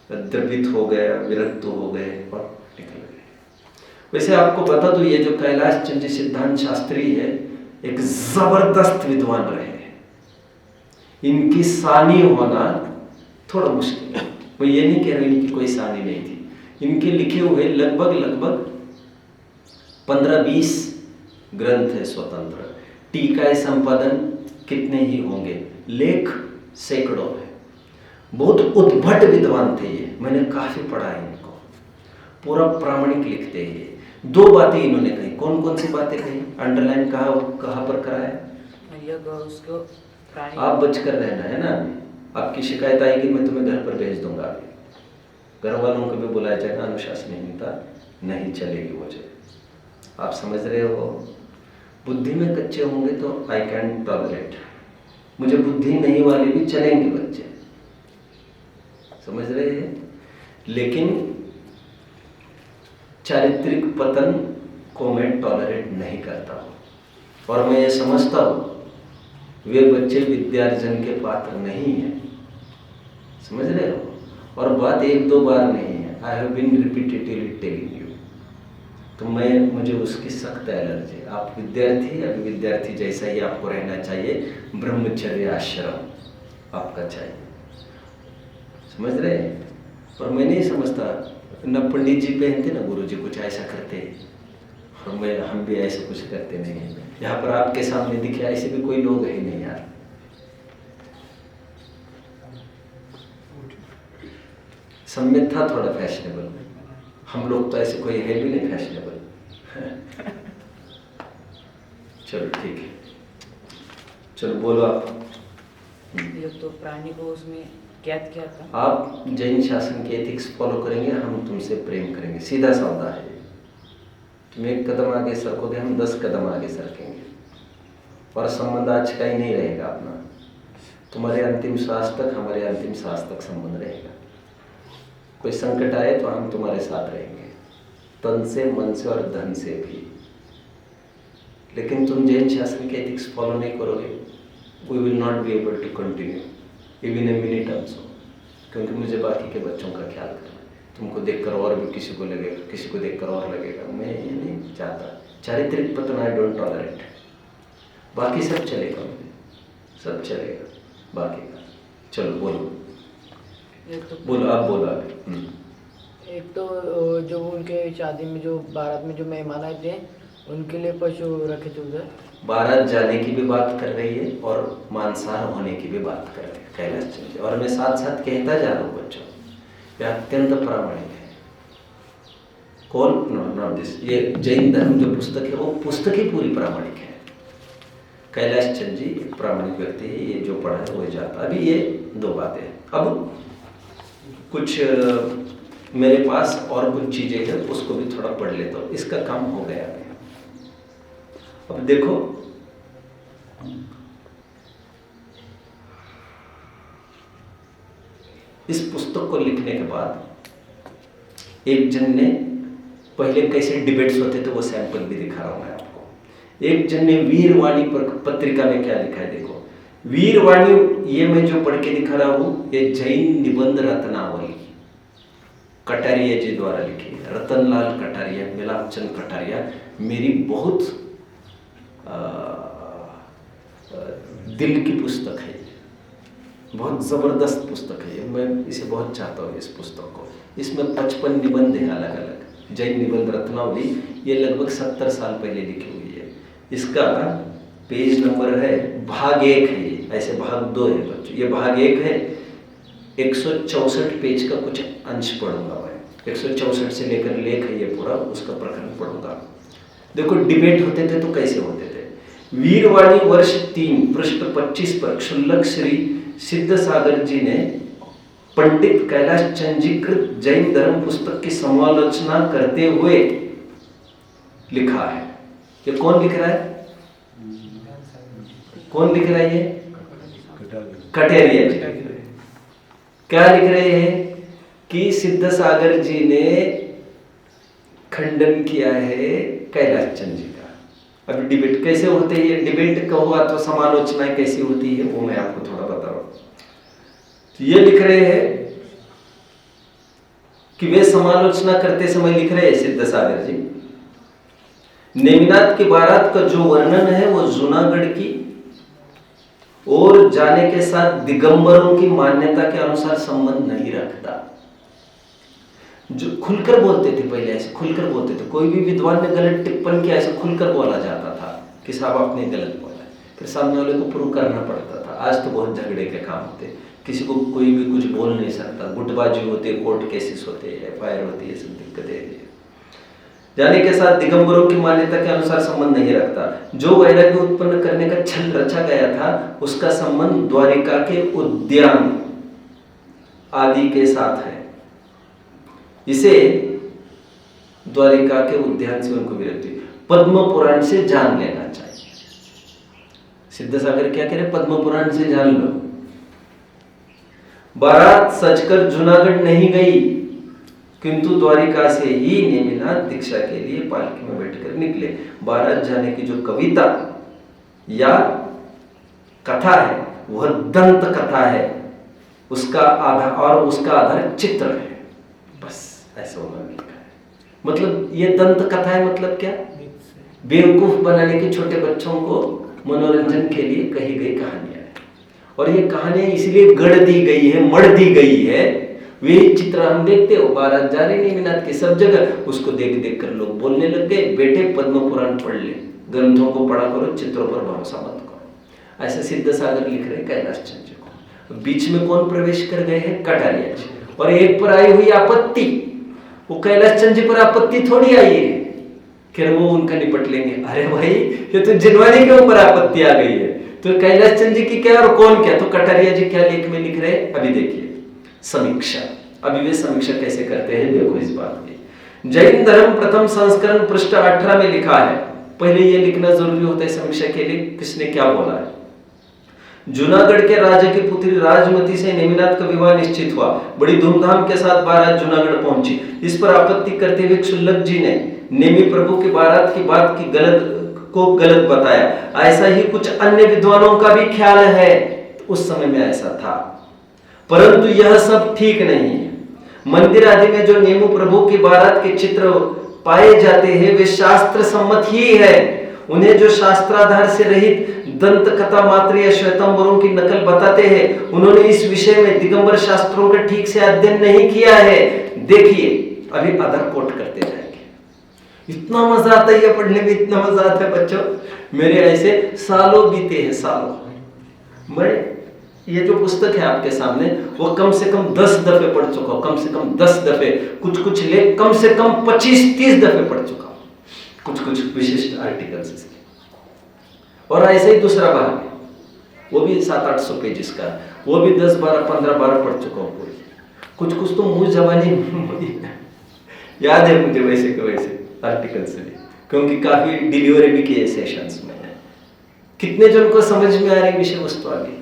द्रवित हो गया, विरक्त हो गए और निकल गए। वैसे आपको बता दूं, ये जो कैलाश चंद सिद्धांत शास्त्री है, एक जबरदस्त विद्वान रहे। इनकी सानी होना थोड़ा मुश्किल है। मैं ये नहीं कह रहा इनकी कोई सानी नहीं थी। इनके लिखे हुए लगभग 15-20 ग्रंथ है स्वतंत्र। टीका संपादन कितने ही होंगे, लेख सैकड़ों है। बहुत उद्भट विद्वान थे ये, मैंने काफी पढ़ा है इनको। पूरा प्रामाणिक लिखते हैं ये। 2 बातें इन्होंने कही। कौन कौन सी बातें कही? अंडरलाइन कहाँ पर कराया? उसको आप बच कर रहना है ना। आपकी शिकायत आएगी, मैं तुम्हें घर पर भेज दूंगा। अभी घर वालों को भी बुलाया जाएगा। अनुशासनहीनता नहीं चलेगी मुझे, आप समझ रहे हो। बुद्धि में कच्चे होंगे तो आई कैन टॉलरेट। मुझे बुद्धि नहीं वाले भी चलेंगे बच्चे, समझ रहे हैं। लेकिन चारित्रिक पतन को मैं टॉलरेट नहीं करता हूँ। और मैं ये समझता हूँ वे बच्चे विद्यार्जन के पात्र नहीं है, समझ रहे हो। और बात 1-2 बार नहीं है। I have been repeatedly telling you. तो मुझे उसकी सख्त एलर्जी। आप विद्यार्थी, अभी विद्यार्थी जैसा ही आपको रहना चाहिए। ब्रह्मचर्य आश्रम आपका चाहिए, समझ रहे हैं। और मैं नहीं समझता न पंडित जी पहनते न गुरु जी कुछ ऐसा करते, और हम भी ऐसा कुछ करते नहीं हैं। यहाँ पर आपके सामने दिखे ऐसे भी कोई लोग है नहीं यार। सम्यक था थोड़ा फैशनेबल, हम लोग तो ऐसे कोई है भी नहीं फैशनेबल। चलो ठीक है, चलो बोलो आप। तो प्राणी को उसमें कैद किया था। आप जैन शासन के एथिक्स फॉलो करेंगे, हम तुमसे प्रेम करेंगे। सीधा सौदा है। तुम 1 कदम आगे सरकोगे, हम 10 कदम आगे सरकेंगे। और संबंध आज का ही नहीं रहेगा अपना। तुम्हारे अंतिम श्वास तक, हमारे अंतिम श्वास तक संबंध रहेगा। कोई संकट आए तो हम तुम्हारे साथ रहेंगे, तन से, मन से और धन से भी। लेकिन तुम जैन शासन के एथिक्स फॉलो नहीं करोगे, we will not be able to continue even a minute also. क्योंकि मुझे बाकी के बच्चों का ख्याल करना है। तुमको देखकर और भी किसी को लगेगा, किसी को देखकर और लगेगा। मैं ये नहीं चाहता। चारित्रिक पतन आई डोंट टॉलरेट। बाकी सब चलेगा, सब चलेगा बाकी का। चलो बोलो, बोलो आप बोलो अभी। एक तो जो उनके शादी में जो बारात में जो मेहमान आए थे उनके लिए पशु रखे थे उधर। बारात जाने की भी बात कर रही है और मांसाहार होने की भी बात कर रही है कैलाश चंद। और मैं साथ साथ कहता जा रहा हूँ बच्चों, यह अत्यंत प्रामाणिक है। कौन नॉट दिस, ये जैन धर्म जो पुस्तक है वो पुस्तक ही पूरी प्रामाणिक है। कैलाश चंद जी एक प्रामाणिक व्यक्ति है। ये जो पढ़ा है वो जाता। अभी ये 2 बातें। अब कुछ मेरे पास और कुछ चीजें हैं, उसको भी थोड़ा पढ़ लेता हूँ। इसका काम हो गया अभी। अब देखो, इस पुस्तक को लिखने के बाद एक जन ने, पहले कैसे डिबेट्स होते थे वो सैंपल भी दिखा रहा हूं मैं आपको। एक जन ने वीरवाणी पत्रिका में क्या लिखा है देखो। वीरवाणी, ये मैं जो पढ़ के दिखा रहा हूं, ये जैन निबंध रत्नावली कटारिया जी द्वारा लिखी है। रतनलाल कटारिया, मिलापचंद कटारिया मेरी बहुत दिल की पुस्तक है, बहुत जबरदस्त पुस्तक है। मैं इसे बहुत चाहता हूँ इस पुस्तक को। इसमें 55 निबंध है अलग अलग, जैन निबंध रत्नावली। ये लगभग 70 साल पहले लिखी हुई है। इसका पेज नंबर है, भाग 1 है ये, ऐसे भाग 2 है बच्चों। ये भाग 1 है, 164 पेज का कुछ अंश पढ़ूंगा मैं। 164 से लेकर लेख है ये पूरा, उसका प्रकरण पढ़ूंगा। देखो डिबेट होते थे तो कैसे होते थे। वीरवाणी वर्ष 3 पृष्ठ 25 पर क्षुल्लक श्री सिद्ध सागर जी ने पंडित कैलाश चंद जी कृत जैन धर्म पुस्तक की समालोचना करते हुए लिखा है। ये कौन लिख रहा है? कौन लिख रहा है? ये कटारिया जी क्या लिख रहे हैं कि सिद्ध सागर जी ने खंडन किया है कैलाश चंद जी का। अभी डिबेट कैसे होते हैं, ये डिबेट का हुआ तो समालोचना कैसी होती है वो मैं आपको थोड़ा बता रहा हूं। तो ये लिख रहे हैं कि वे समालोचना करते समय लिख रहे हैं सिद्ध सागर जी, नेमिनाथ की बारात का जो वर्णन है वो जूनागढ़ की और जाने के साथ दिगंबरों की मान्यता के अनुसार संबंध नहीं रखता। जो खुलकर बोलते थे पहले, ऐसे खुलकर बोलते थे। कोई भी विद्वान ने गलत टिप्पणी किया, ऐसे खुलकर बोला जाता था कि साहब आपने गलत बोला है, फिर सामने वाले को प्रूव करना पड़ता था। आज तो बहुत झगड़े के काम होते, किसी को कोई भी कुछ बोल नहीं सकता, गुटबाजी होती है, कोर्ट केसेस होते हैं, FIR होती है, सब दिक्कतें हैं। जाने के साथ दिगंबरों की मान्यता के अनुसार संबंध नहीं रखता। जो वैराग्य उत्पन्न करने का छल रचा गया था उसका संबंध द्वारिका के उद्यान आदि के साथ है। इसे द्वारिका के उद्यान से उनको विरक्ति, पद्म पुराण से जान लेना चाहिए। सिद्ध सागर क्या कह रहे? पद्म पुराण से जान लो। बारात सजकर जूनागढ़ नहीं गई, किंतु द्वारिका से ही नेमिनाथ दीक्षा के लिए पालकी में बैठकर निकले। बारात जाने की जो कविता या कथा है वह दंत कथा है, उसका आधार और उसका आधार चित्र है। बस ऐसा उन्होंने लिखा है। मतलब ये दंत कथा है, मतलब क्या? बेवकूफ बनाने के, छोटे बच्चों को मनोरंजन के लिए कही गई कहानियां है। और ये कहानियां इसलिए गढ़ दी गई है, मढ़ दी गई है। वे चित्र हम देखते हो, बारात जा रही नेमिनाथ की सब जगह, उसको देख देख कर लोग बोलने लग गए, बेटे पद्म पुराण पढ़ ले, ग्रंथों को पढ़ा करो, चित्रों पर भरोसा मत करो। ऐसे सिद्ध सागर लिख रहे कैलाश चंद जी को। बीच में कौन प्रवेश कर गए हैं? कटारिया जी। और एक पर आई हुई आपत्ति, वो कैलाश चंद जी पर आपत्ति थोड़ी आई है, फिर वो उनका निपट लेंगे। अरे भाई ये तो जिनवानी के ऊपर आपत्ति आ गई है, तो कैलाश चंद जी की क्या और कौन क्या? तो कटारिया जी क्या लेख में लिख रहे हैं अभी देखिए, समीक्षा। अभी वे समीक्षा कैसे करते हैं देखो इस बात की। जैन धर्म प्रथम संस्करण पृष्ठ 18 में लिखा है। पहले ये लिखना जरूरी होता है समीक्षा के लिए, किसने क्या बोला है। जूनागढ़ के राजा की पुत्री राजमती से नेमिनाथ का विवाह निश्चित हुआ। बड़ी धूमधाम के साथ बारात जूनागढ़ पहुंची। इस पर आपत्ति करते हुए क्षुल्लक जी ने नेमी प्रभु की बारात की बात की गलत बताया। ऐसा ही कुछ अन्य विद्वानों का भी ख्याल है, उस समय में ऐसा था, परंतु यह सब ठीक नहीं है। मंदिर आदि में जो नेमू प्रभु की बारात के चित्र पाए जाते हैं वे शास्त्र सम्मत ही है। उन्हें जो शास्त्राधार से रहित दंत कथा मात्र या श्वेतांबरों की नकल बताते हैं, उन्होंने इस विषय में दिगंबर शास्त्रों का ठीक से अध्ययन नहीं किया है। देखिए अभी अदर कोट करते जाएंगे। इतना मजा आता है ये पढ़ने में, इतना मजा आता है बच्चों। मेरे ऐसे सालों बीते हैं, सालों। मैं ये जो पुस्तक है आपके सामने वो कम से कम 10 दफे पढ़ चुका हूं, कम से कम 10 दफे। कुछ लेख कम से कम 25-30 दफे पढ़ चुका हूं, कुछ विशिष्ट आर्टिकल्स इसके। और ऐसे ही दूसरा भाग है, वो भी 700-800 पेजेस का, वो भी 10-12-15 बार पढ़ चुका हूं पूरी। कुछ कुछ तो मुंह जबानी याद है मुझे वैसे के वैसे आर्टिकल से भी, क्योंकि काफी डिलीवरी भी किए सेशंस में। कितने जन को समझ में आ रही विषय वस्तु आ गई?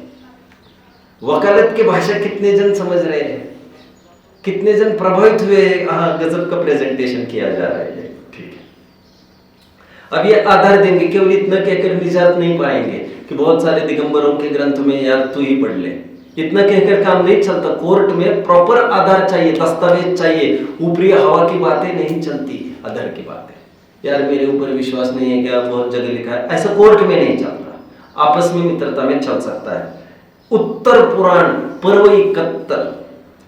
वकालत की भाषा कितने जन समझ रहे हैं? कितने जन प्रभावित हुए? हाँ, गजब का प्रेजेंटेशन किया जा रहा है, ठीक है। अब ये आधार देंगे, केवल इतना कहकर निजात नहीं पाएंगे कि बहुत सारे दिगंबरों के ग्रंथ में यार तू ही पढ़ ले, इतना कहकर काम नहीं चलता। कोर्ट में प्रॉपर आधार चाहिए, दस्तावेज चाहिए, ऊपरी हवा की बातें नहीं चलती, आधार की बातें। यार मेरे ऊपर विश्वास नहीं है क्या, बहुत जगह लिखा है, ऐसा कोर्ट में नहीं चलता। आपस में मित्रता में चल सकता है। उत्तर पुराण पर्व 71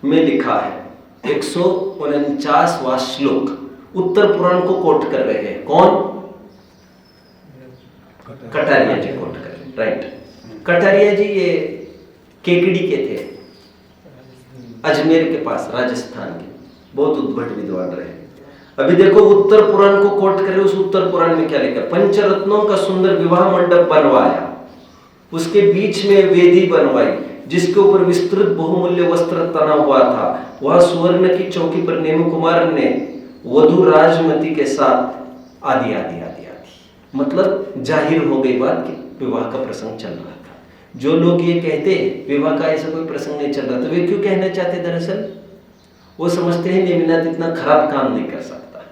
में लिखा है 149वां श्लोक उत्तर पुराण को कोट कर रहे हैं। कौन? कटारिया जी कोट कर रहे, राइट। कटारिया जी ये केकड़ी के थे, अजमेर के पास, राजस्थान के, बहुत उद्भट विद्वान रहे। अभी देखो उत्तर पुराण को कोट कर रहे, उस उत्तर पुराण में क्या लिखा? पंचरत्नों का सुंदर विवाह मंडप बनवाया, उसके बीच में वेदी बनवाई, जिसके ऊपर विस्तृत बहुमूल्य वस्त्र तना हुआ था। वह सुवर्ण की चौकी पर नेमि कुमार ने वधु राजमती के साथ आदि आदि आदि आदि, मतलब जाहिर हो गई बात कि विवाह का प्रसंग चल रहा था। जो लोग ये कहते विवाह का ऐसा कोई प्रसंग नहीं चल रहा, तो वे क्यों कहना चाहते? दरअसल वो समझते हैं नेमिनाथ इतना खराब काम नहीं कर सकता,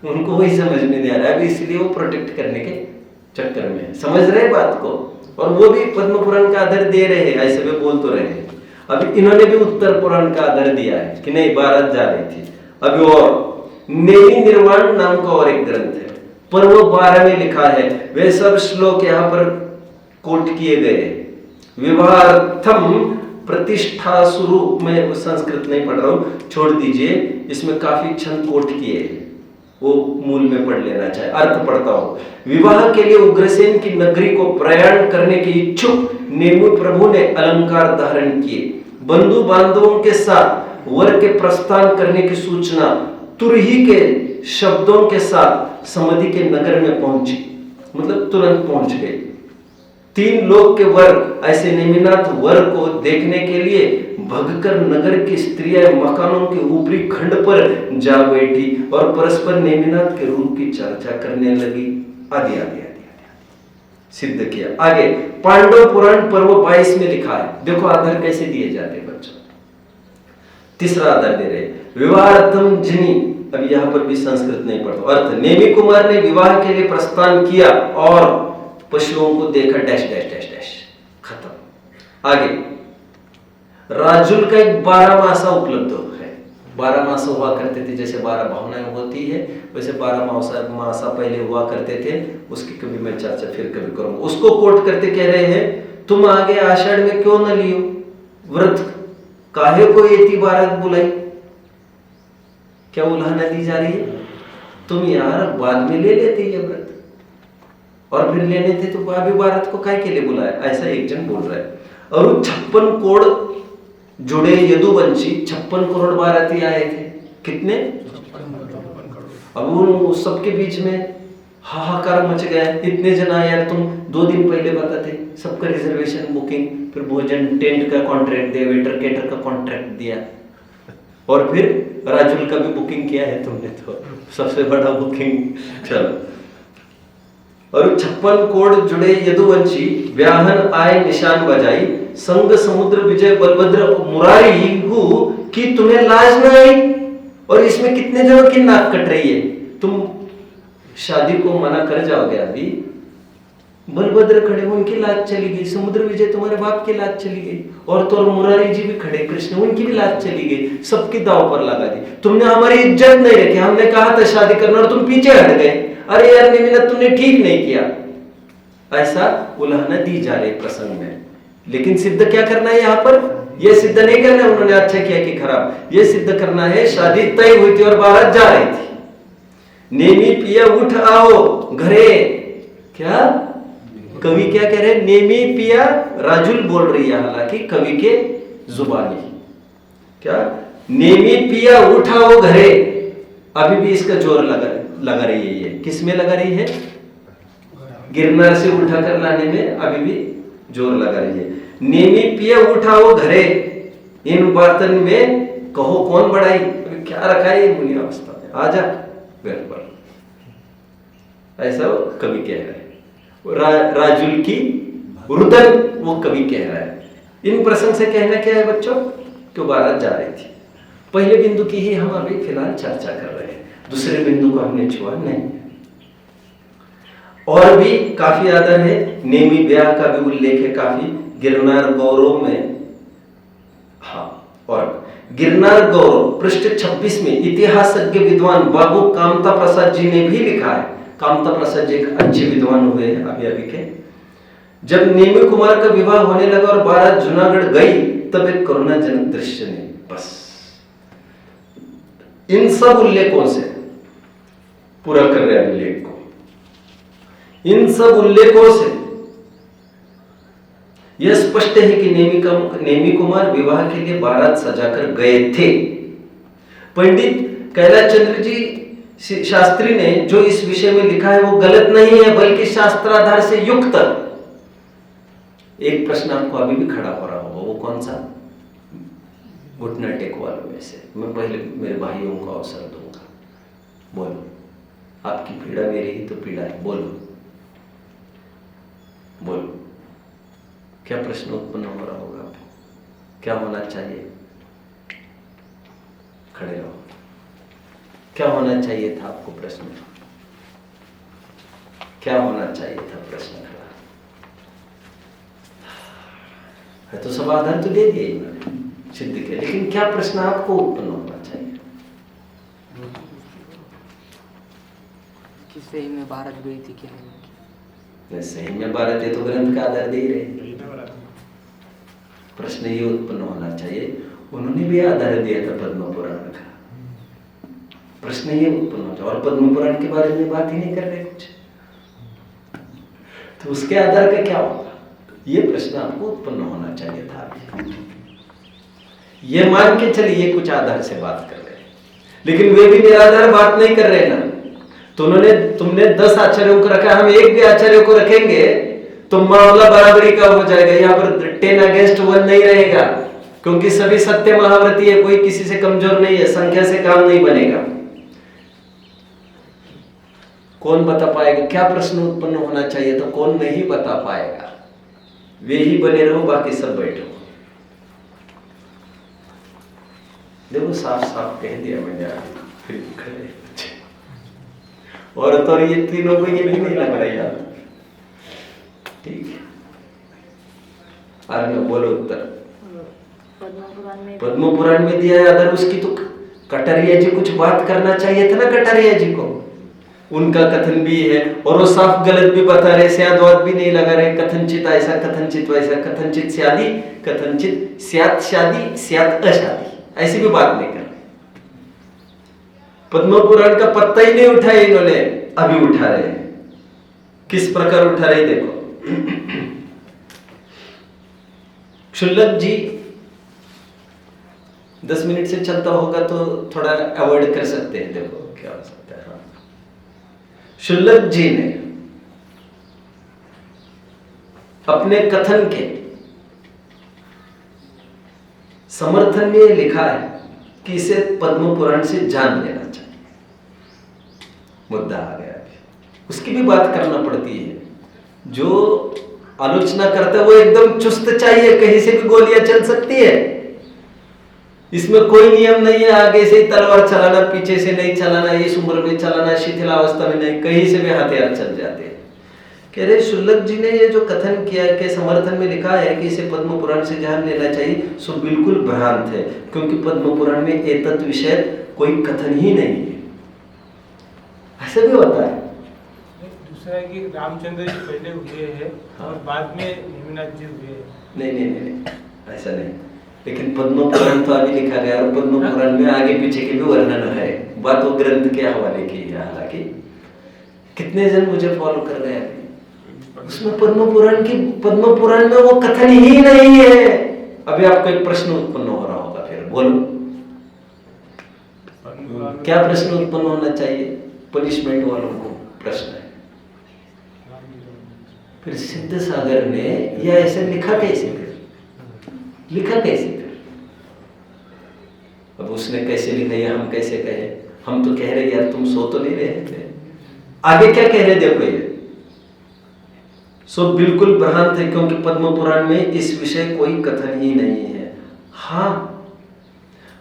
उनको वही समझ में नहीं आ रहा है, इसलिए वो प्रोटेक्ट करने के चक्कर में। समझ रहे बात को? और वो भी पद्म पुराण का आदर दे रहे हैं, ऐसे वे बोल तो रहे हैं। अभी इन्होंने भी उत्तर पुराण का आदर दिया है कि नहीं, बारात जा रही थी। अभी और नेमि निर्वाण नाम का और एक ग्रंथ है, पर्व 12 में लिखा है, वे सब श्लोक यहाँ पर कोट किए गए। विवाहार्थम प्रतिष्ठा स्वरूप में, संस्कृत नहीं पढ़ रहा हूं, छोड़ दीजिए, इसमें काफी छंद कोट किए हैं, वो मूल में पढ़ लेना चाहिए, अर्थ पढ़ता हो। विवाह के लिए उग्रसेन की नगरी को प्रयाण करने के इच्छुक नेमि प्रभु ने अलंकार धारण किए। बंधु बांधवों के साथ वर के प्रस्थान करने की सूचना तुरही के शब्दों के साथ समधि के नगर में पहुंची, मतलब तुरंत पहुंच गए। 3 लोग के वर, ऐसे नेमिनाथ वर को देखने के लिए भगकर नगर की स्त्रियां मकानों के ऊपरी खंड पर जा बैठी और परस्पर नेमिनाथ के रूप की चर्चा करने लगी, आदि आदि आदि आदि सिद्ध किया। आगे पांडव पुराण पर्व 22 में लिखा है, देखो आधार कैसे दिए जाते हैं बच्चों। तीसरा आधार दे रहे, विवाहार्थम जिनी, अब यहां पर भी संस्कृत नहीं पढ़ता, अर्थ नेमि कुमार ने विवाह के लिए प्रस्थान किया और पशुओं को देखा, डैश डैश डैश डैश, खत्म। आगे राजुल का एक 12 मासा उपलब्ध है। 12 मासा हुआ करते थे, जैसे 12 भावनाएं होती है वैसे 12 मासा पहले हुआ करते थे, उसकी कभी मैं चर्चा फिर कभी करूंगा। उसको कोट करते कह रहे हैं, तुम आगे आषाढ़ में क्यों न लियो व्रत, काहे को एती बारात बुलाई? क्या उल्हाना दी जा रही है? तुम यार बाद में ले लेते ये व्रत, और फिर लेने थे तो अभी बारात को काहे के लिए बुलाया? ऐसा एक जन बोल रहा है। और 56 कोड़ जुड़े यदुवंशी, 56 करोड़ बाराती आए थे। कितने? अब उन सबके बीच में हाहाकार मच गया, इतने जन आए यार, तुम 2 दिन पहले बताते, सबका रिजर्वेशन बुकिंग, फिर भोजन टेंट का कॉन्ट्रैक्ट दिया, वेटर केटर का कॉन्ट्रैक्ट दिया, और फिर राजुल का भी बुकिंग किया है तुमने, तो सबसे बड़ा बुकिंग। चलो, और 56 कोड़ जुड़े यदुवंशी व्याहन आए निशान बजाई, संग समुद्र विजय बलभद्र मुरारी हूं कि तुम्हें लाज न आई। और इसमें कितने जनों की नाक कट रही है? तुम शादी को मना कर जाओगे, अभी बलभद्र खड़े, उनकी लाज चली गई, समुद्र विजय तुम्हारे बाप की लाज चली गई, और तो मुरारी जी भी खड़े, कृष्ण, उनकी भी लाज चली गई, सबकी दाव पर लगा दी। तुमने हमारी इज्जत नहीं रखी, हमने कहा था शादी करना और तुम पीछे हट गए, अरे यार नेमिनाथ तुमने ठीक नहीं किया। ऐसा उल्हाना दी जा रही प्रसंग में। लेकिन सिद्ध क्या करना है यहाँ पर? यह सिद्ध नहीं करना है उन्होंने अच्छा किया कि खराब, यह सिद्ध करना है शादी तय हुई थी और बारात जा रही थी। नेमि पिया उठ आओ घरे, क्या कवि क्या कह रहे हैं? नेमि पिया, राजुल बोल रही है, हालांकि कवि के जुबानी, क्या नेमि पिया उठाओ घरे, अभी भी इसका जोर लगा रही है। ये किस में लगा रही है? गिरनार से उठाकर लाने में अभी भी जोर लगा रही है। नेमि पिया उठाओ घरे, इन बर्तन में कहो कौन बढ़ाई, क्या रखा है ये मुनि अवस्था में, आजा घर पर। ऐसा वो कवि कह रहा है। राजुल की रुदन वो कवि कह रहा है। इन प्रसंग से कहना क्या है बच्चों, कि बारात जा रही थी। पहले बिंदु की ही हम अभी फिलहाल चर्चा कर रहे हैं, दूसरे बिंदु को हमने छुआ नहीं। और भी काफी आदर है, नेमी ब्याह का भी उल्लेख है काफी गिरनार गौरव में। हाँ, और गिरनार गौरव पृष्ठ 26 में इतिहासज्ञ विद्वान बाबू कामता प्रसाद जी ने भी लिखा है। कामता प्रसाद जी एक अच्छे विद्वान हुए हैं अभी के। जब नेमी कुमार का विवाह होने लगा और बारात जूनागढ़ गई, तब एक करुणाजनक दृश्य ने बस इन सब उल्लेखों से पूरा कर रहे हैं उल्लेख को। इन सब उल्लेखों से यह स्पष्ट है कि नेमी कुमार विवाह के लिए बारात सजाकर गए थे। पंडित कैलाश चंद्र जी शास्त्री ने जो इस विषय में लिखा है वो गलत नहीं है, बल्कि शास्त्राधार से युक्त। एक प्रश्न आपको अभी भी खड़ा हो रहा होगा, वो कौन सा? घुटना टेक वालों में से मैं पहले मेरे भाइयों को अवसर दूंगा। बोलो, आपकी पीड़ा मेरी ही तो पीड़ा है, बोलो बोलो, क्या प्रश्न उत्पन्न हो रहा होगा आपको? क्या होना चाहिए? खड़े रहो। क्या होना चाहिए था आपको प्रश्न? क्या होना चाहिए था प्रश्न खड़ा है? तो समाधान तो दे दिया इन्होंने, सिद्ध किया, लेकिन क्या प्रश्न आपको उत्पन्न होना चाहिए? कि सही में बारात गई थी क्या? सही में बारात है तो ग्रंथ का आधार दे ही रहे। प्रश्न ये उत्पन्न होना चाहिए, उन्होंने भी आधार दिया था पद्म पुराण का। प्रश्न ये उत्पन्न हो जाए, और पद्म पुराण के बारे में बात ही नहीं कर रहे कुछ, तो उसके आधार का क्या होगा? ये प्रश्न आपको उत्पन्न होना चाहिए था। ये मान के चलिए कुछ आधार से बात कर रहे हैं, लेकिन वे भी निराधार बात नहीं कर रहे ना। तो तुमने 10 आचार्यों को रखा, हम एक भी आचार्य को रखेंगे तो मामला बराबरी का हो जाएगा। यहाँ पर 10 अगेंस्ट 1 नहीं रहेगा, क्योंकि सभी सत्य महाव्रती है, कोई किसी से कमजोर नहीं है, संख्या से काम नहीं बनेगा। कौन बता पाएगा क्या प्रश्न उत्पन्न होना चाहिए? तो कौन नहीं बता पाएगा? वे ही बने रहो, बाकी सब बैठो। देखो साफ साफ कह दिया मैंने, फिर खड़े और ये तीनों को ये भी नहीं लग रहा यार। ठीक है, आगे बोलो उत्तर। पद्म पुराण में दिया है आधार, उसकी तो कटारिया जी कुछ बात करना चाहिए था ना, कटारिया जी को। उनका कथन भी है और वो साफ गलत भी बता रहे, स्यादवाद भी नहीं लगा रहे। कथनचित ऐसा, कथनचित वैसा, कथनचित शादी, कथनचित स्यात शादी, स्यात अशादी, ऐसी भी बात नहीं कर रहे। पद्म पुराण का पत्ता ही नहीं उठाया इन्होंने, अभी उठा रहे हैं। किस प्रकार उठा रहे देखो। क्षुल्लक जी 10 मिनट से चलता होगा तो थोड़ा अवॉइड कर सकते हैं। देखो क्या हो सकता है। हाँ, क्षुल्लक जी ने अपने कथन के समर्थन में लिखा है कि इसे पद्म पुराण से जान लेना चाहिए। मुद्दा आ गया, उसकी भी बात करना पड़ती है। जो आलोचना करता है वो एकदम चुस्त चाहिए, कहीं से भी गोलियां चल सकती है, इसमें कोई नियम नहीं है। आगे से ही तलवार चलाना, पीछे से नहीं चलाना, इस उम्र में चलाना, शिथिलावस्था में नहीं, कहीं से भी हथियार चल जाते हैं। कह रहे शुल्लक जी ने ये जो कथन किया के समर्थन में लिखा है कि इसे पद्म पुराण से जान लेना चाहिए, सो बिल्कुल भ्रांत है, क्योंकि पद्म पुराण में एतत् विषय कोई कथन ही नहीं है। ऐसा भी होता है। दूसरा है कि रामचंद्र जी पहले हुए हैं और बाद में नेमिनाथ जी हुए हैं। नहीं, ऐसा नहीं। लेकिन पद्म पुराण तो अभी लिखा गया और पद्म पुराण में आगे पीछे के भी वर्णन है। बात वो ग्रंथ के हवाले की है। हालांकि कितने जन मुझे फॉलो कर रहे हैं, उसमें पद्म पुराण में वो कथन ही नहीं है। अभी आपको एक प्रश्न उत्पन्न हो रहा होगा, फिर बोलो क्या प्रश्न उत्पन्न होना चाहिए? पनिशमेंट वालों को प्रश्न है। फिर सिद्ध सागर ने यह ऐसे लिखा कैसे? फिर अब उसने कैसे लिखा ये हम कैसे कहे? हम तो कह रहे यार तुम सो तो नहीं रहे थे। आगे क्या कह रहे देखो ये सो बिल्कुल भ्रांत है, क्योंकि पद्म पुराण में इस विषय कोई कथन ही नहीं है। हाँ,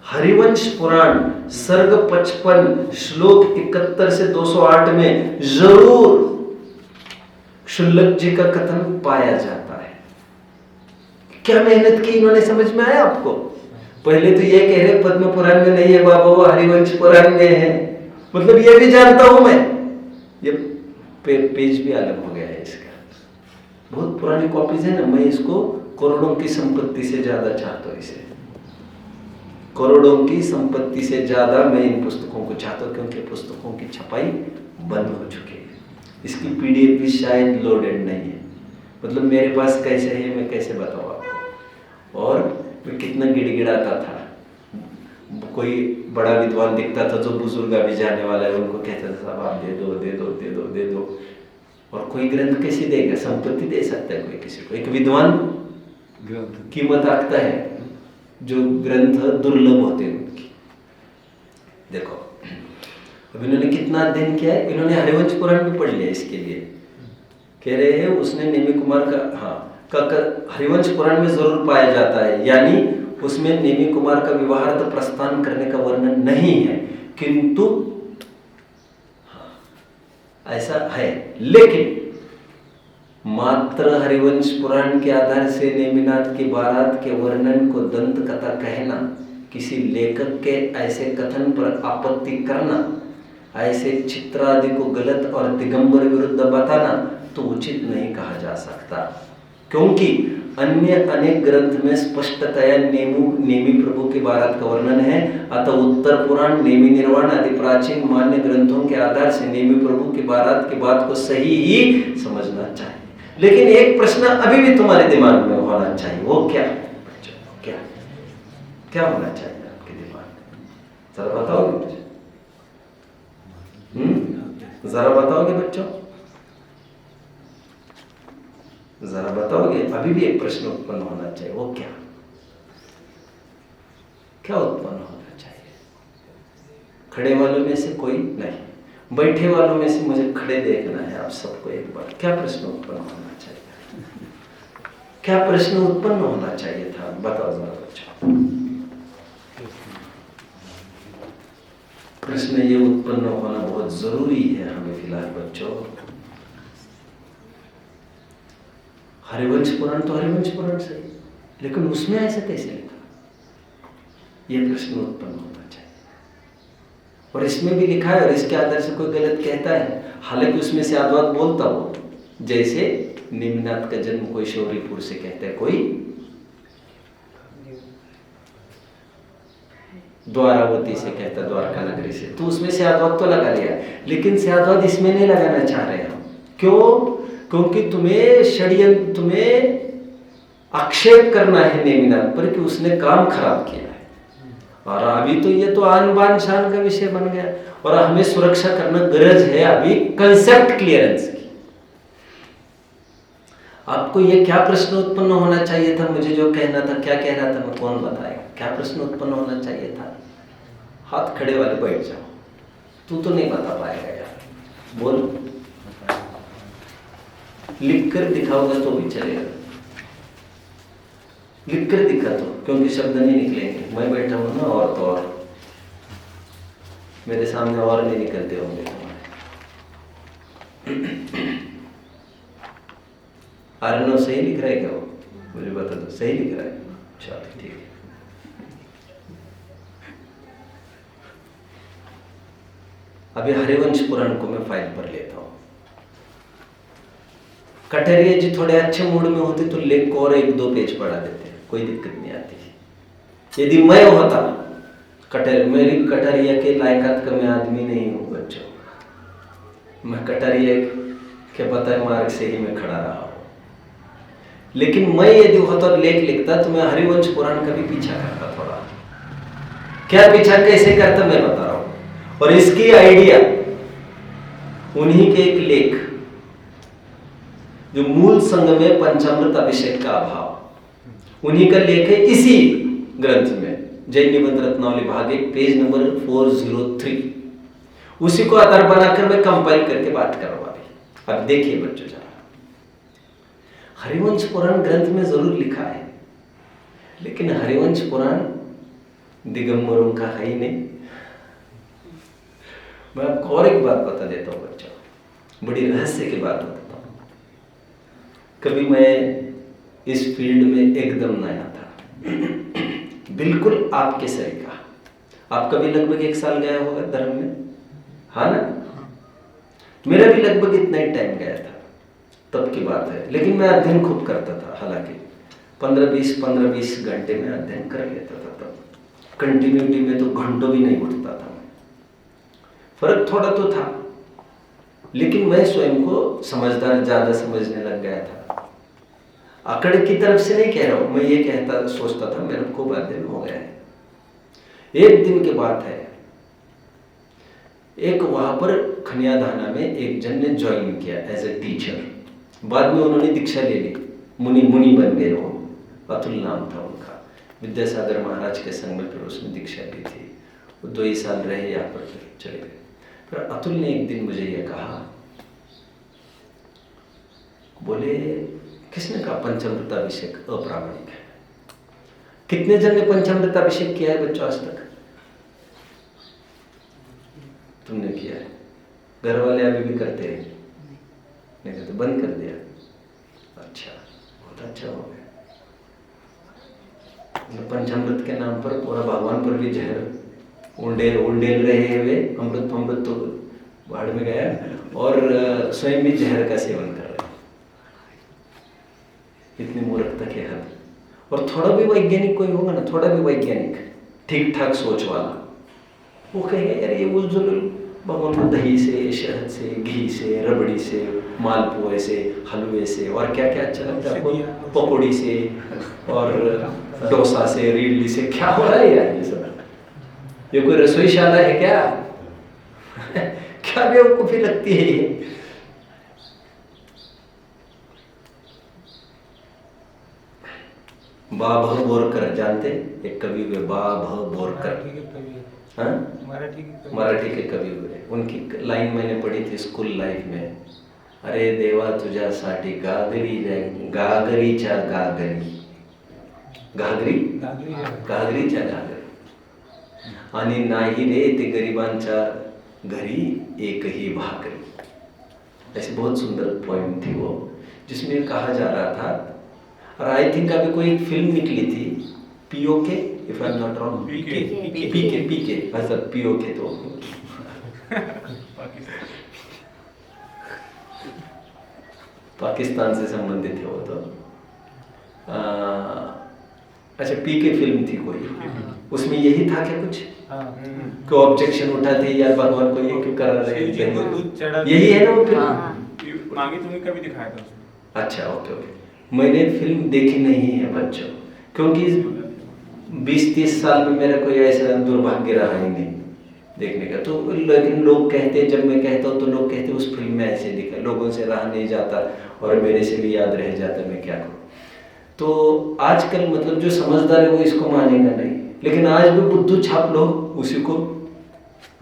हरिवंश पुराण सर्ग 55 श्लोक 71 से 208 में जरूर क्षुल्लक जी का कथन पाया जाता है। क्या मेहनत की इन्होंने, समझ में आया आपको? पहले तो ये कह रहे पद्म पुराण में नहीं है बाबा, वो हरिवंश पुराण में है। मतलब ये भी जानता हूं मैं, ये पेज भी अलग हो गया है इसका, बहुत पुरानी कॉपीज है ना। मैं इसको करोड़ों की संपत्ति से ज्यादा चाहता हूं, इसे करोड़ों की संपत्ति से ज्यादा मैं इन पुस्तकों को चाहता हूं, क्योंकि पुस्तकों की छपाई बंद हो चुकी है। इसकी पीडीएफ भी शायद लोडेड नहीं है। मतलब मेरे पास कैसे है मैं कैसे बताऊं आपको। और मैं कितना गिड़गिड़ाता था, कोई बड़ा विद्वान दिखता था जो बुजुर्ग अभी जाने वाला है, उनको कहता था साहब आप दे दो दे दो दे दो दे दो। और कोई ग्रंथ कैसे देगा? संपत्ति दे सकता है कोई किसी को। एक विद्वान ग्रंथ कीमत आंकता है, जो ग्रंथ दुर्लभ होते हैं उनकी। देखो अब इन्होंने कितना अध्ययन किया है, इन्होंने हरिवंश पुराण भी पढ़ लिया। इसके लिए कह रहे हैं उसने नेमी कुमार का हरिवंश पुराण में जरूर पाया जाता है, यानी उसमें नेमी कुमार का विवाहार्थ प्रस्थान करने का वर्णन नहीं है, किंतु ऐसा है। लेकिन मात्र हरिवंश पुराण के आधार से नेमिनाथ की बारात के वर्णन को दंत कथा कहना, किसी लेखक के ऐसे कथन पर आपत्ति करना, ऐसे चित्र आदि को गलत और दिगंबर विरुद्ध बताना तो उचित नहीं कहा जा सकता, क्योंकि अन्य अनेक ग्रंथ में स्पष्टतया नेमी प्रभु की बारात का वर्णन है। अतः उत्तर पुराण, नेमी निर्वाण आदि प्राचीन मान्य ग्रंथों के आधार से नेमी प्रभु की बारात की बात को सही ही समझना चाहिए। लेकिन एक प्रश्न अभी भी तुम्हारे दिमाग में होना चाहिए, वो क्या बच्चों, क्या क्या होना चाहिए आपके दिमाग में? जरा बताओगे मुझे? जरा बताओगे बच्चों, जरा बताओगे? अभी भी एक प्रश्न उत्पन्न होना चाहिए, वो क्या क्या उत्पन्न होना चाहिए? खड़े वालों में से कोई नहीं, बैठे वालों में से मुझे खड़े देखना है आप सबको एक बार। क्या प्रश्न उत्पन्न होना चाहिए? क्या प्रश्न उत्पन्न होना चाहिए था? बताओ जरा बच्चों। प्रश्न ये उत्पन्न होना बहुत जरूरी है हमें फिलहाल बच्चों। हरिवंश पुराण तो हरिवंश पुराण सही, लेकिन उसमें ऐसा कैसे लिखा? ये प्रश्न उत्पन्न होना चाहिए। और इसमें भी लिखा है और इसके आधार से कोई गलत कहता है, हालांकि उसमें से आद्वात बोलता हो, जैसे नेमिनाथ का जन्म कोई शौरीपुर से कहता है, कोई द्वारावती से कहता, द्वारका नगरी से, तो उसमें से आद्वात तो लगा लिया, लेकिन से आद्वात इसमें नहीं लगाना चाह रहे हम। क्यों? क्योंकि तुम्हें आक्षेप करना है नेमिनाथ पर कि उसने काम खराब किया है। और अभी तो ये तो आन बान शान का विषय बन गया, और हमें सुरक्षा करना गरज है अभी कंसेप्ट क्लियरेंस की। आपको ये क्या प्रश्न उत्पन्न होना चाहिए था? मुझे जो कहना था, क्या कह रहा था मैं, कौन बताएगा? क्या प्रश्न उत्पन्न होना चाहिए था? हाथ खड़े वाले बैठ जाओ, तू तो नहीं बता पाएगा यार, बोल। लिख कर दिखाओगे तो भी चलेगा, लिख कर दिखा दो, क्योंकि शब्द नहीं निकलेंगे। मैं बैठा हूं ना, और तो और मेरे सामने और नहीं निकलते होंगे तुम्हारे। आर्नो सही लिख रहा है क्या? वो मुझे बता दो, सही लिख रहा है? चलो ठीक है। अभी हरिवंश पुराण को मैं फाइल पर लेता हूं। कटरिया जी थोड़े अच्छे मूड में होते तो लेख को और 1-2 पेज पढ़ा देते, कोई दिक्कत नहीं आती। यदि मैं होता मेरी कटरिया के लायकात का मैं आदमी नहीं हूं बच्चों, मैं कटरिया के पता मार्ग से ही मैं खड़ा रहा हूं। लेकिन मैं यदि होता और लेख लिखता तो मैं हरिवंश पुराण का भी पीछा करता थोड़ा। क्या पीछा कैसे करता मैं बता रहा हूं। और इसकी आइडिया उन्हीं के एक लेख, जो मूल संघ में पंचामृत अभिषेक का अभाव, उन्हीं का लेख है इसी ग्रंथ में, जैन निबंध रत्नावली भाग 1 पेज नंबर 403, उसी को आधार बनाकर मैं कंपाइल करके बात करूंगा अभी। अब देखिए बच्चों जरा, हरिवंश पुराण ग्रंथ में जरूर लिखा है, लेकिन हरिवंश पुराण दिगंबरों का है ही नहीं। मैं आपको और एक बात बता देता हूँ बच्चों, बड़ी रहस्य की बात बताता हूँ। कभी मैं इस फील्ड में एकदम नया था, बिल्कुल आपके सही का। आपका भी लगभग 1 साल गया होगा धर्म में, हाँ ना? मेरा भी लगभग इतना ही टाइम गया था, तब की बात है। लेकिन मैं अध्ययन खूब करता था, हालांकि 15-20 घंटे में अध्ययन कर लेता था। तब कंटिन्यूटी में तो घंटों भी नहीं उठता था। फर्क थोड़ा तो था, लेकिन मैं स्वयं को समझदार ज्यादा समझने लग गया था। अकड़ की तरफ से नहीं कह रहा हूं, मैं ये कहता सोचता था मेरा खूब अध्ययन हो गया है। एक दिन की बात है, एक वहां पर खनियाधाना में एक जन ने ज्वाइन किया एज ए टीचर। बाद में उन्होंने दीक्षा ले ली, मुनि बन गए। वो अतुल नाम था उनका, विद्यासागर महाराज के संग में फिर उसने दीक्षा ली थी। वो 2 ही साल रहे, यहाँ पर फिर चले गए। फिर अतुल ने एक दिन मुझे ये कहा, बोले किसने कहा पंचामृताभिषेक अप्रामाणिक है? कितने जन ने पंचामृताभिषेक किया है बच्चों आज तक? तुमने किया है? घर वाले अभी भी करते हैं? नहीं कहते, बंद कर दिया? अच्छा, बहुत अच्छा हो गया। पंचामृत के नाम पर पूरा भगवान पर भी जहर उंडेल रहे हुए, अमृत तो बाढ़ में गया, और स्वयं भी जहर का सेवन कर रहे। इतनी मूर्खता के हद। और थोड़ा भी वैज्ञानिक कोई होगा ना, थोड़ा भी वैज्ञानिक ठीक ठाक सोच वाला, वो कहेगा यार ये उज्जवल भगवान को दही से, शहद से, घी से, रबड़ी से, मालपुए से, हलवे से, और क्या क्या अच्छा लगता है आपको, पकौड़ी से और डोसा से, इडली से। क्या हो रहा है यार ये सब? ये कोई रसोईशाला है क्या? क्या बेवकूफी लगती है ये? बाभ बोरकर जानते? एक कवि हुए बाभ बोरकर, हाँ? मराठी के कवि हुए। उनकी लाइन मैंने पढ़ी थी स्कूल लाइफ में, अरे देवा तुझ्यासाठी गागरीच्या गागरी, घागरीच्या घागरी, आणि नाही रे ते गरिबांच्या घरी एकही भाकरी। ऐसी बहुत सुंदर पोएम थी वो, जिसमें कहा जा रहा था, और आई थिंक अभी कोई एक फिल्म निकली थी POK, if I am not wrong, PK, अच्छा पीओके तो पाकिस्तान से संबंधित है वो तो। अच्छा पीके फिल्म थी कोई, उसमें यही था क्या कुछ? क्यों ऑब्जेक्शन उठाते यार भगवान को ये क्यों कर रहे हैं? यही है ना वो फिल्म? मांगे तुम्हें कभी दिखाया था उसमें? अच्छा ओके। मैंने फिल्म देखी नहीं है बच्चों, क्योंकि 20-30 साल में मेरा कोई ऐसा दुर्भाग्य रहा ही नहीं देखने का। तो लेकिन लोग कहते, जब मैं कहता हूँ तो लोग कहते उस फिल्म में ऐसे दिखा, लोगों से रहा नहीं जाता और मेरे से भी याद रह जाता, मैं क्या करूँ। तो आजकल मतलब जो समझदार है वो इसको मानेगा नहीं, लेकिन आज भी बुद्धू छाप लोग उसी को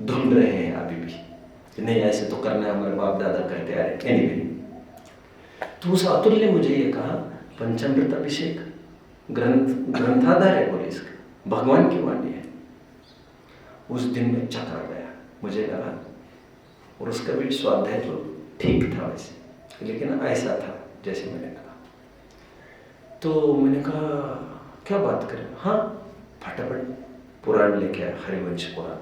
ढूंढ रहे हैं अभी भी, नहीं ऐसे तो करना है, हमारे बाप दादा कहते आ रहे। एनीवे, तो उस अतुल ने मुझे ये कहा पंचामृत अभिषेक ग्रंथाधार है बोले इसका, भगवान की वाणी है। उस दिन में चकरा गया, मुझे लगा, और उसका भी स्वाध्याय तो ठीक था वैसे, लेकिन ऐसा था जैसे मैंने कहा। तो मैंने कहा क्या बात करें? हाँ, फटाफट पुराण लेके आया, हरिवंश पुराण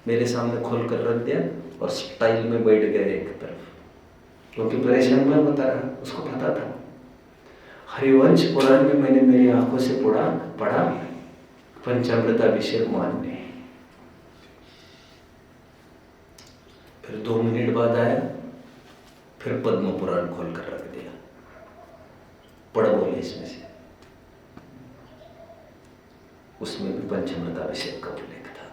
मेरे सामने खोल कर रख दिया और स्टाइल में बैठ गए एक तरफ, क्योंकि परेशान मैं बता रहा, उसको पता था। हरिवंश पुराण में मैंने मेरी आंखों से पढ़ा पंचामृताभिषेक मान्य। फिर 2 मिनट बाद आया, फिर पद्म पुराण खोल कर रख दिया, पढ़ बोले इसमें से। उसमें भी पंचामृताभिषेक का उल्लेख था।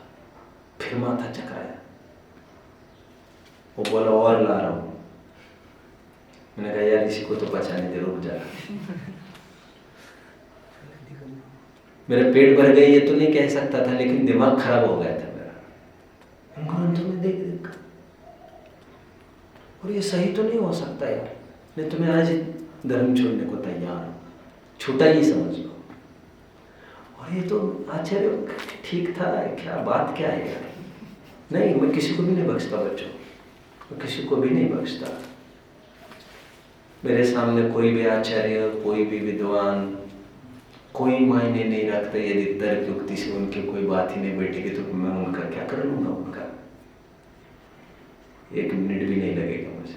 फिर माथा चकराया, वो बोला और ला रहा हूं। मैंने कहा यार इसी को तो पचाने दे, रुक जा। मेरा पेट भर गई ये तो नहीं कह सकता था, लेकिन दिमाग खराब हो गया था मेरा इन ग्रंथों में देख देख कर। और ये सही तो नहीं हो सकता यार, नहीं तो मैं आज धर्म छोड़ने को तैयार हूँ, छूटा ही समझ लो। और ये तो आचार्य ठीक था, क्या बात क्या है यार। नहीं, मैं किसी को भी नहीं बख्शता बच्चों, मैं किसी को भी नहीं बख्शता। मेरे सामने कोई भी आचार्य, कोई भी विद्वान, कोई मायने नहीं रखता। यदि तर्क युक्ति से उनकी कोई बात ही नहीं बैठेगी तो मैं उनका क्या कर लूंगा, उनका 1 मिनट भी नहीं लगेगा मुझे।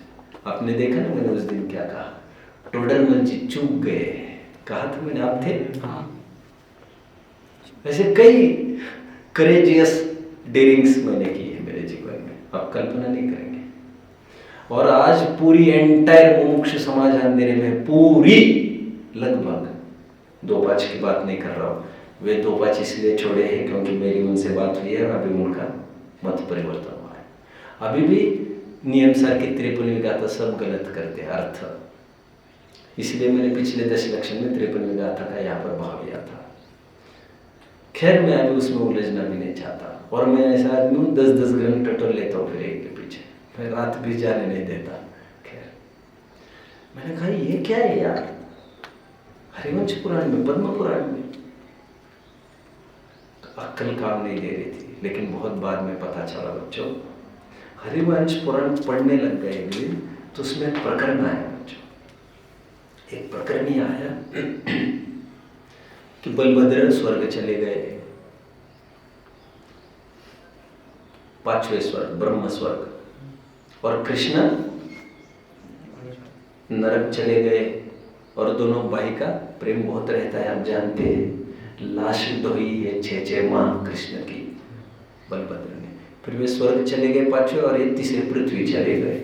आपने देखा ना मैंने उस दिन क्या कहा, टोडरमल जी चूक गए, कहा था मैंने, आप थे। ऐसे कई करेजियस डेयरिंग्स मैंने की है मेरे जीवन में, आप कल्पना नहीं करेंगे। और आज पूरी एंटायर मुमुक्ष समाज अंधेरे में, पूरी लगभग 2-5 की बात नहीं कर रहा हूँ, वे 2-5 इसलिए छोड़े हैं क्योंकि मेरी उनसे बात हुई है और अभी उनका मत परिवर्तन हुआ है। अभी भी नियम सार की 53वीं गाथा सब गलत करते हैं अर्थ, इसलिए मैंने पिछले 10 लक्षण में 53वीं गाथा का यहाँ पर भाव लिया था। खैर मैं अभी उसमें उलझना भी नहीं चाहता, और मैं ऐसा आदमी हूँ 10-10 ग्रंथ टटोल लेता हूँ फिर एक के पीछे, मैं रात भी जाने नहीं देता। खैर मैंने कहा ये क्या है यार, हरिवंश पुराण में, पद्म पुराण में अक्ल काम नहीं दे रही थी, लेकिन बहुत बाद में पता चला बच्चों, हरिवंश पुराण पढ़ने लग गए एक दिन तो उसमें एक प्रकरण आया बच्चों, एक प्रकरण ही आया कि बलभद्र स्वर्ग चले गए, 5वें स्वर्ग ब्रह्म स्वर्ग, और कृष्ण नरक चले गए। और दोनों भाई का प्रेम बहुत रहता है, आप जानते हैं। लाश धोई है 6-6 माह कृष्ण की बलभद्र ने, फिर वे स्वर्ग चले गए 5वें, और ये 3रे पृथ्वी चले गए।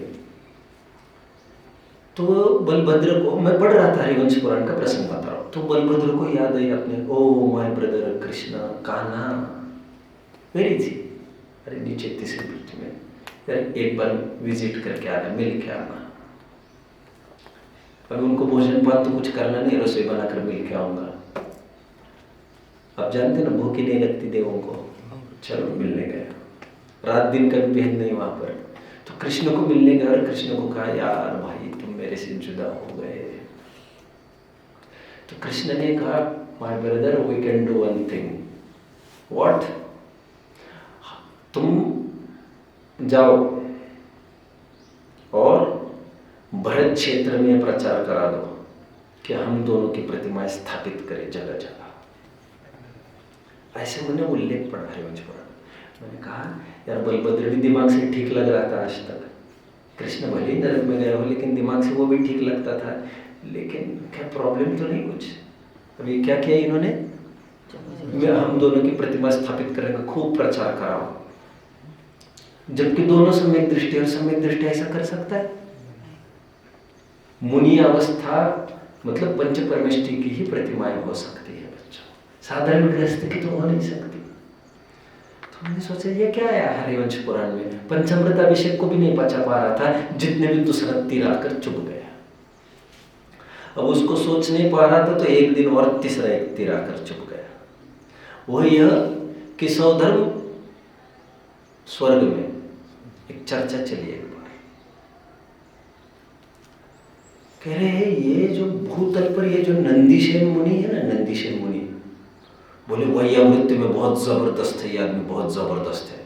तो बलभद्र को, मैं पढ़ रहा था हरिवंश पुराण का प्रसंग बता रहा हूँ, तो बलभद्र को याद आई अपने, oh my brother Krishna, Kanha मेरी थी, अरे नीचे 3रे पृथ्वी में, यार एक बार विजिट करके आना, मिल के आना। अभी उनको भोजन पात तो कुछ करना नहीं, रसोई बनाकर मिल के आऊंगा। आप जानते ना भूख ही नहीं लगती देवों को, चलो मिलने गए, रात दिन का भी भेद नहीं वहां पर। तो कृष्ण को मिलने गए और कृष्ण को कहा, यार भाई तुम मेरे से जुदा हो गए। तो कृष्ण ने कहा, my brother we can do one thing. What? तुम जाओ और भरत क्षेत्र में प्रचार करा दो कि हम दोनों की प्रतिमाएं स्थापित करें जगह जगह। ऐसे मैंने उल्लेख पढ़ा है हरिवंश पुराण। मैंने कहा यार बलभद्र भी दिमाग से ठीक लग रहा था आज तक, कृष्ण भले ही नरक में गए हो लेकिन दिमाग से वो भी ठीक लगता था, लेकिन क्या प्रॉब्लम तो नहीं कुछ। अभी क्या किया इन्होंने, हम दोनों की प्रतिमा स्थापित करेंगे, खूब प्रचार कराओ, जबकि दोनों सम्यक दृष्टि, और सम्यक दृष्टि ऐसा कर सकता है? मुनि अवस्था मतलब पंच परमेष्टि की ही प्रतिमाएं हो सकती है बच्चों, साधारण गृहस्थ की तो हो नहीं सकती। तो मैंने सोचा ये क्या है हरिवंश पुराण में, पंचामृत अभिषेक को भी नहीं पचा पा रहा था, जितने भी दूसरा तीर आकर चुभ गया। अब उसको सोच नहीं पा रहा था तो एक दिन और 3रा एक तीर आकर चुभ गया। वो यह कि सौधर्म स्वर्ग में एक चर्चा चली एक बार, कह रहे हैं ये जो भूतल पर ये जो नंदीसेन मुनि है ना, नंदीसेन मुनि बोले वैयावृत्ति में बहुत जबरदस्त है, ये आदमी बहुत जबरदस्त है।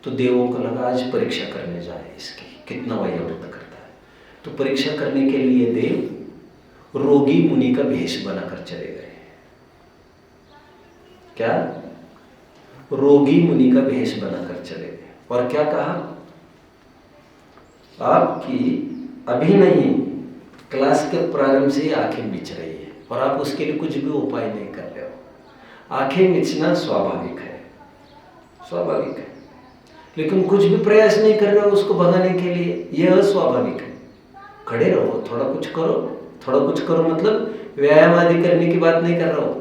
तो देवों को लगा आज परीक्षा करने जाए इसकी, कितना वैयावृत्त करता है। तो परीक्षा करने के लिए देव रोगी मुनि का भेष बनाकर चले गए। क्या? रोगी मुनि का भेष बनाकर चले गए, और क्या कहा, आपकी अभी नहीं क्लास के प्रारंभ से ही आंखें मिच रही है और आप उसके लिए कुछ भी उपाय नहीं कर रहे हो। आंखें मिचना स्वाभाविक है, स्वाभाविक है, लेकिन कुछ भी प्रयास नहीं कर रहे हो उसको भगाने के लिए, यह अस्वाभाविक है। खड़े रहो, थोड़ा कुछ करो, थोड़ा कुछ करो मतलब व्यायाम आदि करने की बात नहीं कर रहा हूं,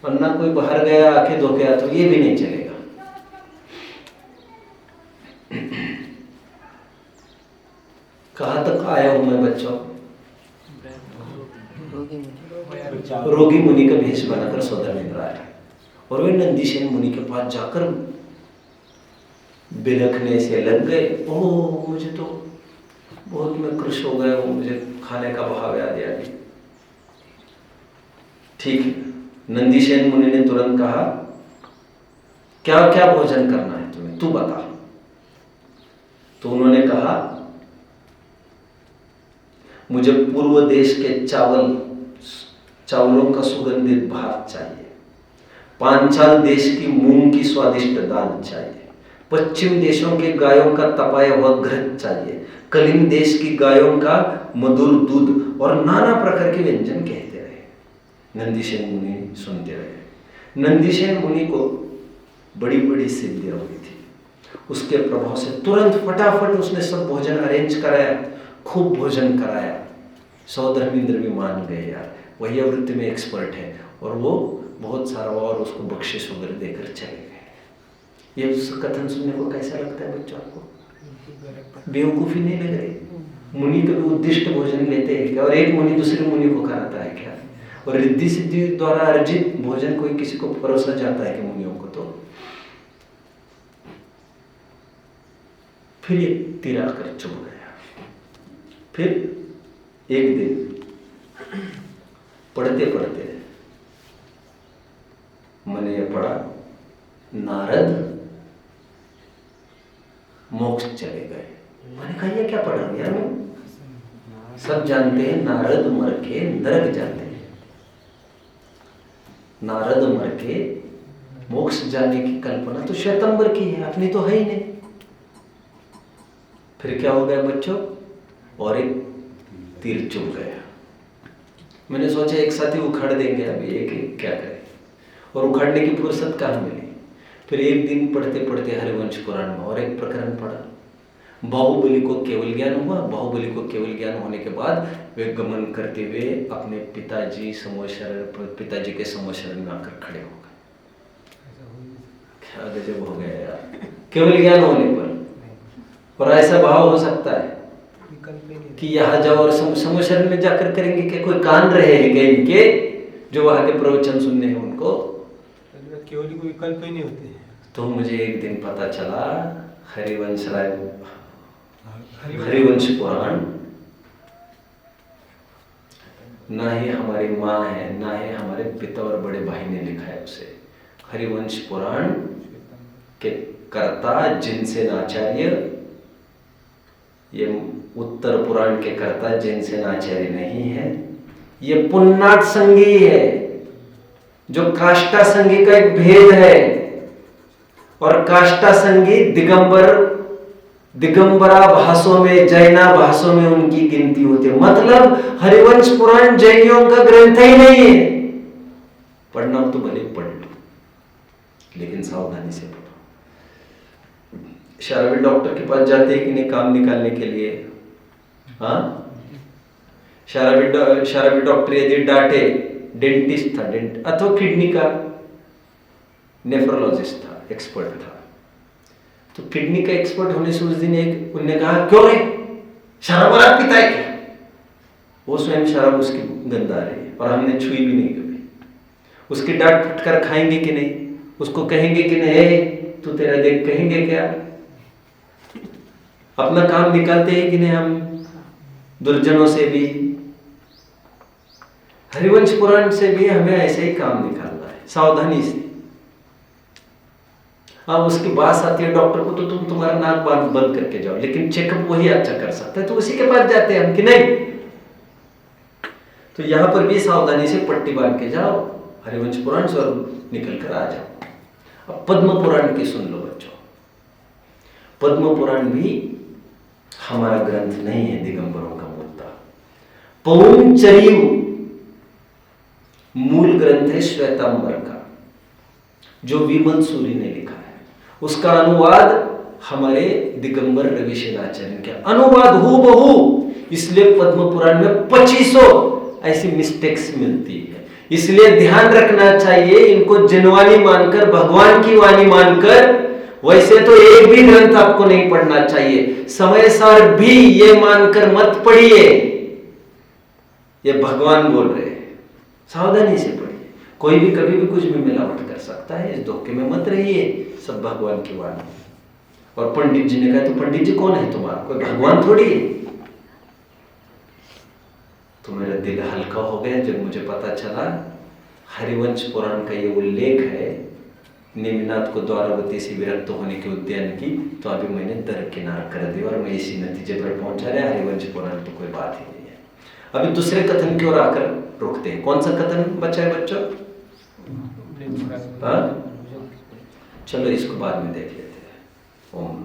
वरना कोई बाहर गया आंखें धो गया तो ये भी नहीं चलेगा। कहां तक आया हूं मैं बच्चों? रोगी मुनि का भेष बनाकर सौधर्म इंद्र आया। और वे नंदीसेन मुनि के पास जाकर बिलखने से लग गए। ओह, मुझे तो बहुत मैं कृश हो गया हूँ, मुझे खाने का भाव याद आ गया। ठीक है, नंदीसेन मुनि ने तुरंत कहा, क्या क्या भोजन करना है तुम्हें, तू बता। तो उन्होंने कहा, मुझे पूर्व देश के चावलों का सुगंधित भात चाहिए, पांचाल देश की मूंग की स्वादिष्ट दाल चाहिए, पश्चिम देशों के गायों का तपाया हुआ घृत चाहिए, कलिंग देश की गायों का मधुर दूध, और नाना प्रकार के व्यंजन कहते रहे। नंदीसेन मुनि सुनते रहे। नंदीसेन मुनि को बड़ी बड़ी सिद्धियां हुई थी। उसके प्रभाव से तुरंत फटाफट उसने सब भोजन अरेंज कराया, खूब भोजन कराया। सौधर्मेंद्र भी मान गए, यार वही वृत्ति में एक्सपर्ट है, और वो बहुत सारा और उसको बख्शिश वगैरह देकर चले गए। ये कथन सुनने को कैसा लगता है बच्चों आपको? बेवकूफी नहीं लग रही? मुनि कभी उद्दिष्ट भोजन लेते हैं क्या? और एक मुनि दूसरे मुनि को कराता है क्या? और रिद्धि सिद्धि द्वारा अर्जित भोजन कोई किसी को परोसा जाता है कि मुनियों को? तो फिर ये तिरा कर चुप गया। फिर एक दिन पढ़ते पढ़ते मैंने ये पढ़ा, नारद मोक्ष चले गए। मैंने कहा ये क्या पढ़ा यार, मैं सब जानते हैं नारद मर के नरक जाते हैं, नारद मर के मोक्ष जाने की कल्पना तो श्वेतंबर की है, अपनी तो है ही नहीं। फिर क्या हो गया बच्चों? और एक तीर चुभ गया। मैंने सोचा एक साथ ही उखाड़ देंगे, अभी एक एक क्या करें, और उखाड़ने की फुर्सत कहाँ मिली। फिर एक दिन पढ़ते पढ़ते हरिवंश पुराण में और एक प्रकरण पढ़ा। बाहुबली को केवल ज्ञान हुआ। बाहुबली को केवल ज्ञान होने के बाद वे गमन करते हुए अपने पिताजी के समोशरण में आकर खड़े हो गए। क्या गजब हो गया यार, केवल ज्ञान होने पर। और ऐसा भाव हो सकता है कि यहाँ जाओ और समोशरण में जाकर करेंगे कि कोई कान रहे हैं क्या इनके, जो वहां के प्रवचन सुनने हैं उनको? केवल कोई विकल्प ही नहीं होते। तो मुझे एक दिन पता चला हरिवंश पुराण ना ही हमारी माँ है, ना ही हमारे पिता और बड़े भाई ने लिखा है उसे। हरिवंश पुराण के कर्ता जिनसेन आचार्य, ये उत्तर पुराण के कर्ता जिनसेन आचार्य नहीं है, ये पुन्नाट संगी है, जो काष्टा संगी का एक भेद है। और काष्टा संगी दिगंबरा भाषों में, जैना भाषों में उनकी गिनती होती है। मतलब हरिवंश पुराण जैनियों का ग्रंथ ही नहीं है। पढ़ना हो तो भले पढ़ लो, लेकिन सावधानी से पढ़ो। शराबी डॉक्टर के पास जाते हैं कि नहीं काम निकालने के लिए? हाँ, शराबी डॉक्टर यदि डांटे, डेंटिस्ट था, अथवा किडनी का नेफ्रोलॉजिस्ट था, एक्सपर्ट था, तो किडनी का एक्सपर्ट होने से उस दिन एक उन्होंने कहा, क्यों रे शराब वराब पीता है क्या? वो स्वयं शराब उसकी गंदा रही और हमने छुई भी नहीं कभी। उसकी डांट फटकार खाएंगे कि नहीं? उसको कहेंगे कि नहीं तू तेरा देख, कहेंगे क्या? अपना काम निकालते हैं कि नहीं हम दुर्जनों से भी? हरिवंश पुराण से भी हमें ऐसे ही काम निकालना है, सावधानी से। अब उसकी बात आती है डॉक्टर को, तो तुम तुम्हारा नाक बंद करके जाओ, लेकिन चेकअप वही अच्छा कर सकता है, तो उसी के पास जाते हैं हम कि नहीं? तो यहां पर भी सावधानी से पट्टी बांध के जाओ, हरिवंश पुराण से और निकल कर आ जाओ। अब पद्म पुराण की सुन लो बच्चों। पद्म पुराण भी हमारा ग्रंथ नहीं है, दिगंबरों का मुद्दा। पौंचरीव मूल ग्रंथ है श्वेतांबर का, जो विमल सूरी ने लिखा है। उसका अनुवाद हमारे दिगंबर रविशेन आचार्य के अनुवाद हूबहू, इसलिए पद्म पुराण में 2500 ऐसी मिस्टेक्स मिलती है। इसलिए ध्यान रखना चाहिए, इनको जिनवानी मानकर, भगवान की वाणी मानकर, वैसे तो एक भी ग्रंथ आपको नहीं पढ़ना चाहिए। समय सार भी ये मानकर मत पढ़िए ये भगवान बोल रहे हैं, सावधानी से पढ़िए। कोई भी कभी भी कुछ भी मिलावट कर सकता है, इस धोखे में मत रहिए, सब भगवान की वाणी। और पंडित जी ने कहा तो पंडित जी कौन है तुम्हारा, कोई भगवान थोड़ी है। तो मेरा दिल हल्का हो गया जब मुझे पता चला हरिवंश पुराण का ये उल्लेख है नेमिनाथ को द्वारावती से विरक्त होने के उद्यान की, तो अभी मैंने दरकिनार कर दिया और मैं इसी नतीजे पर पहुंचा रहा, हरिवंश पुराण तो कोई बात ही नहीं है। अभी दूसरे कथन की ओर आकर रुकते हैं। कौन सा कथन बचा है बच्चों? हाँ? चलो इसको बाद में देख लेते हैं। ओम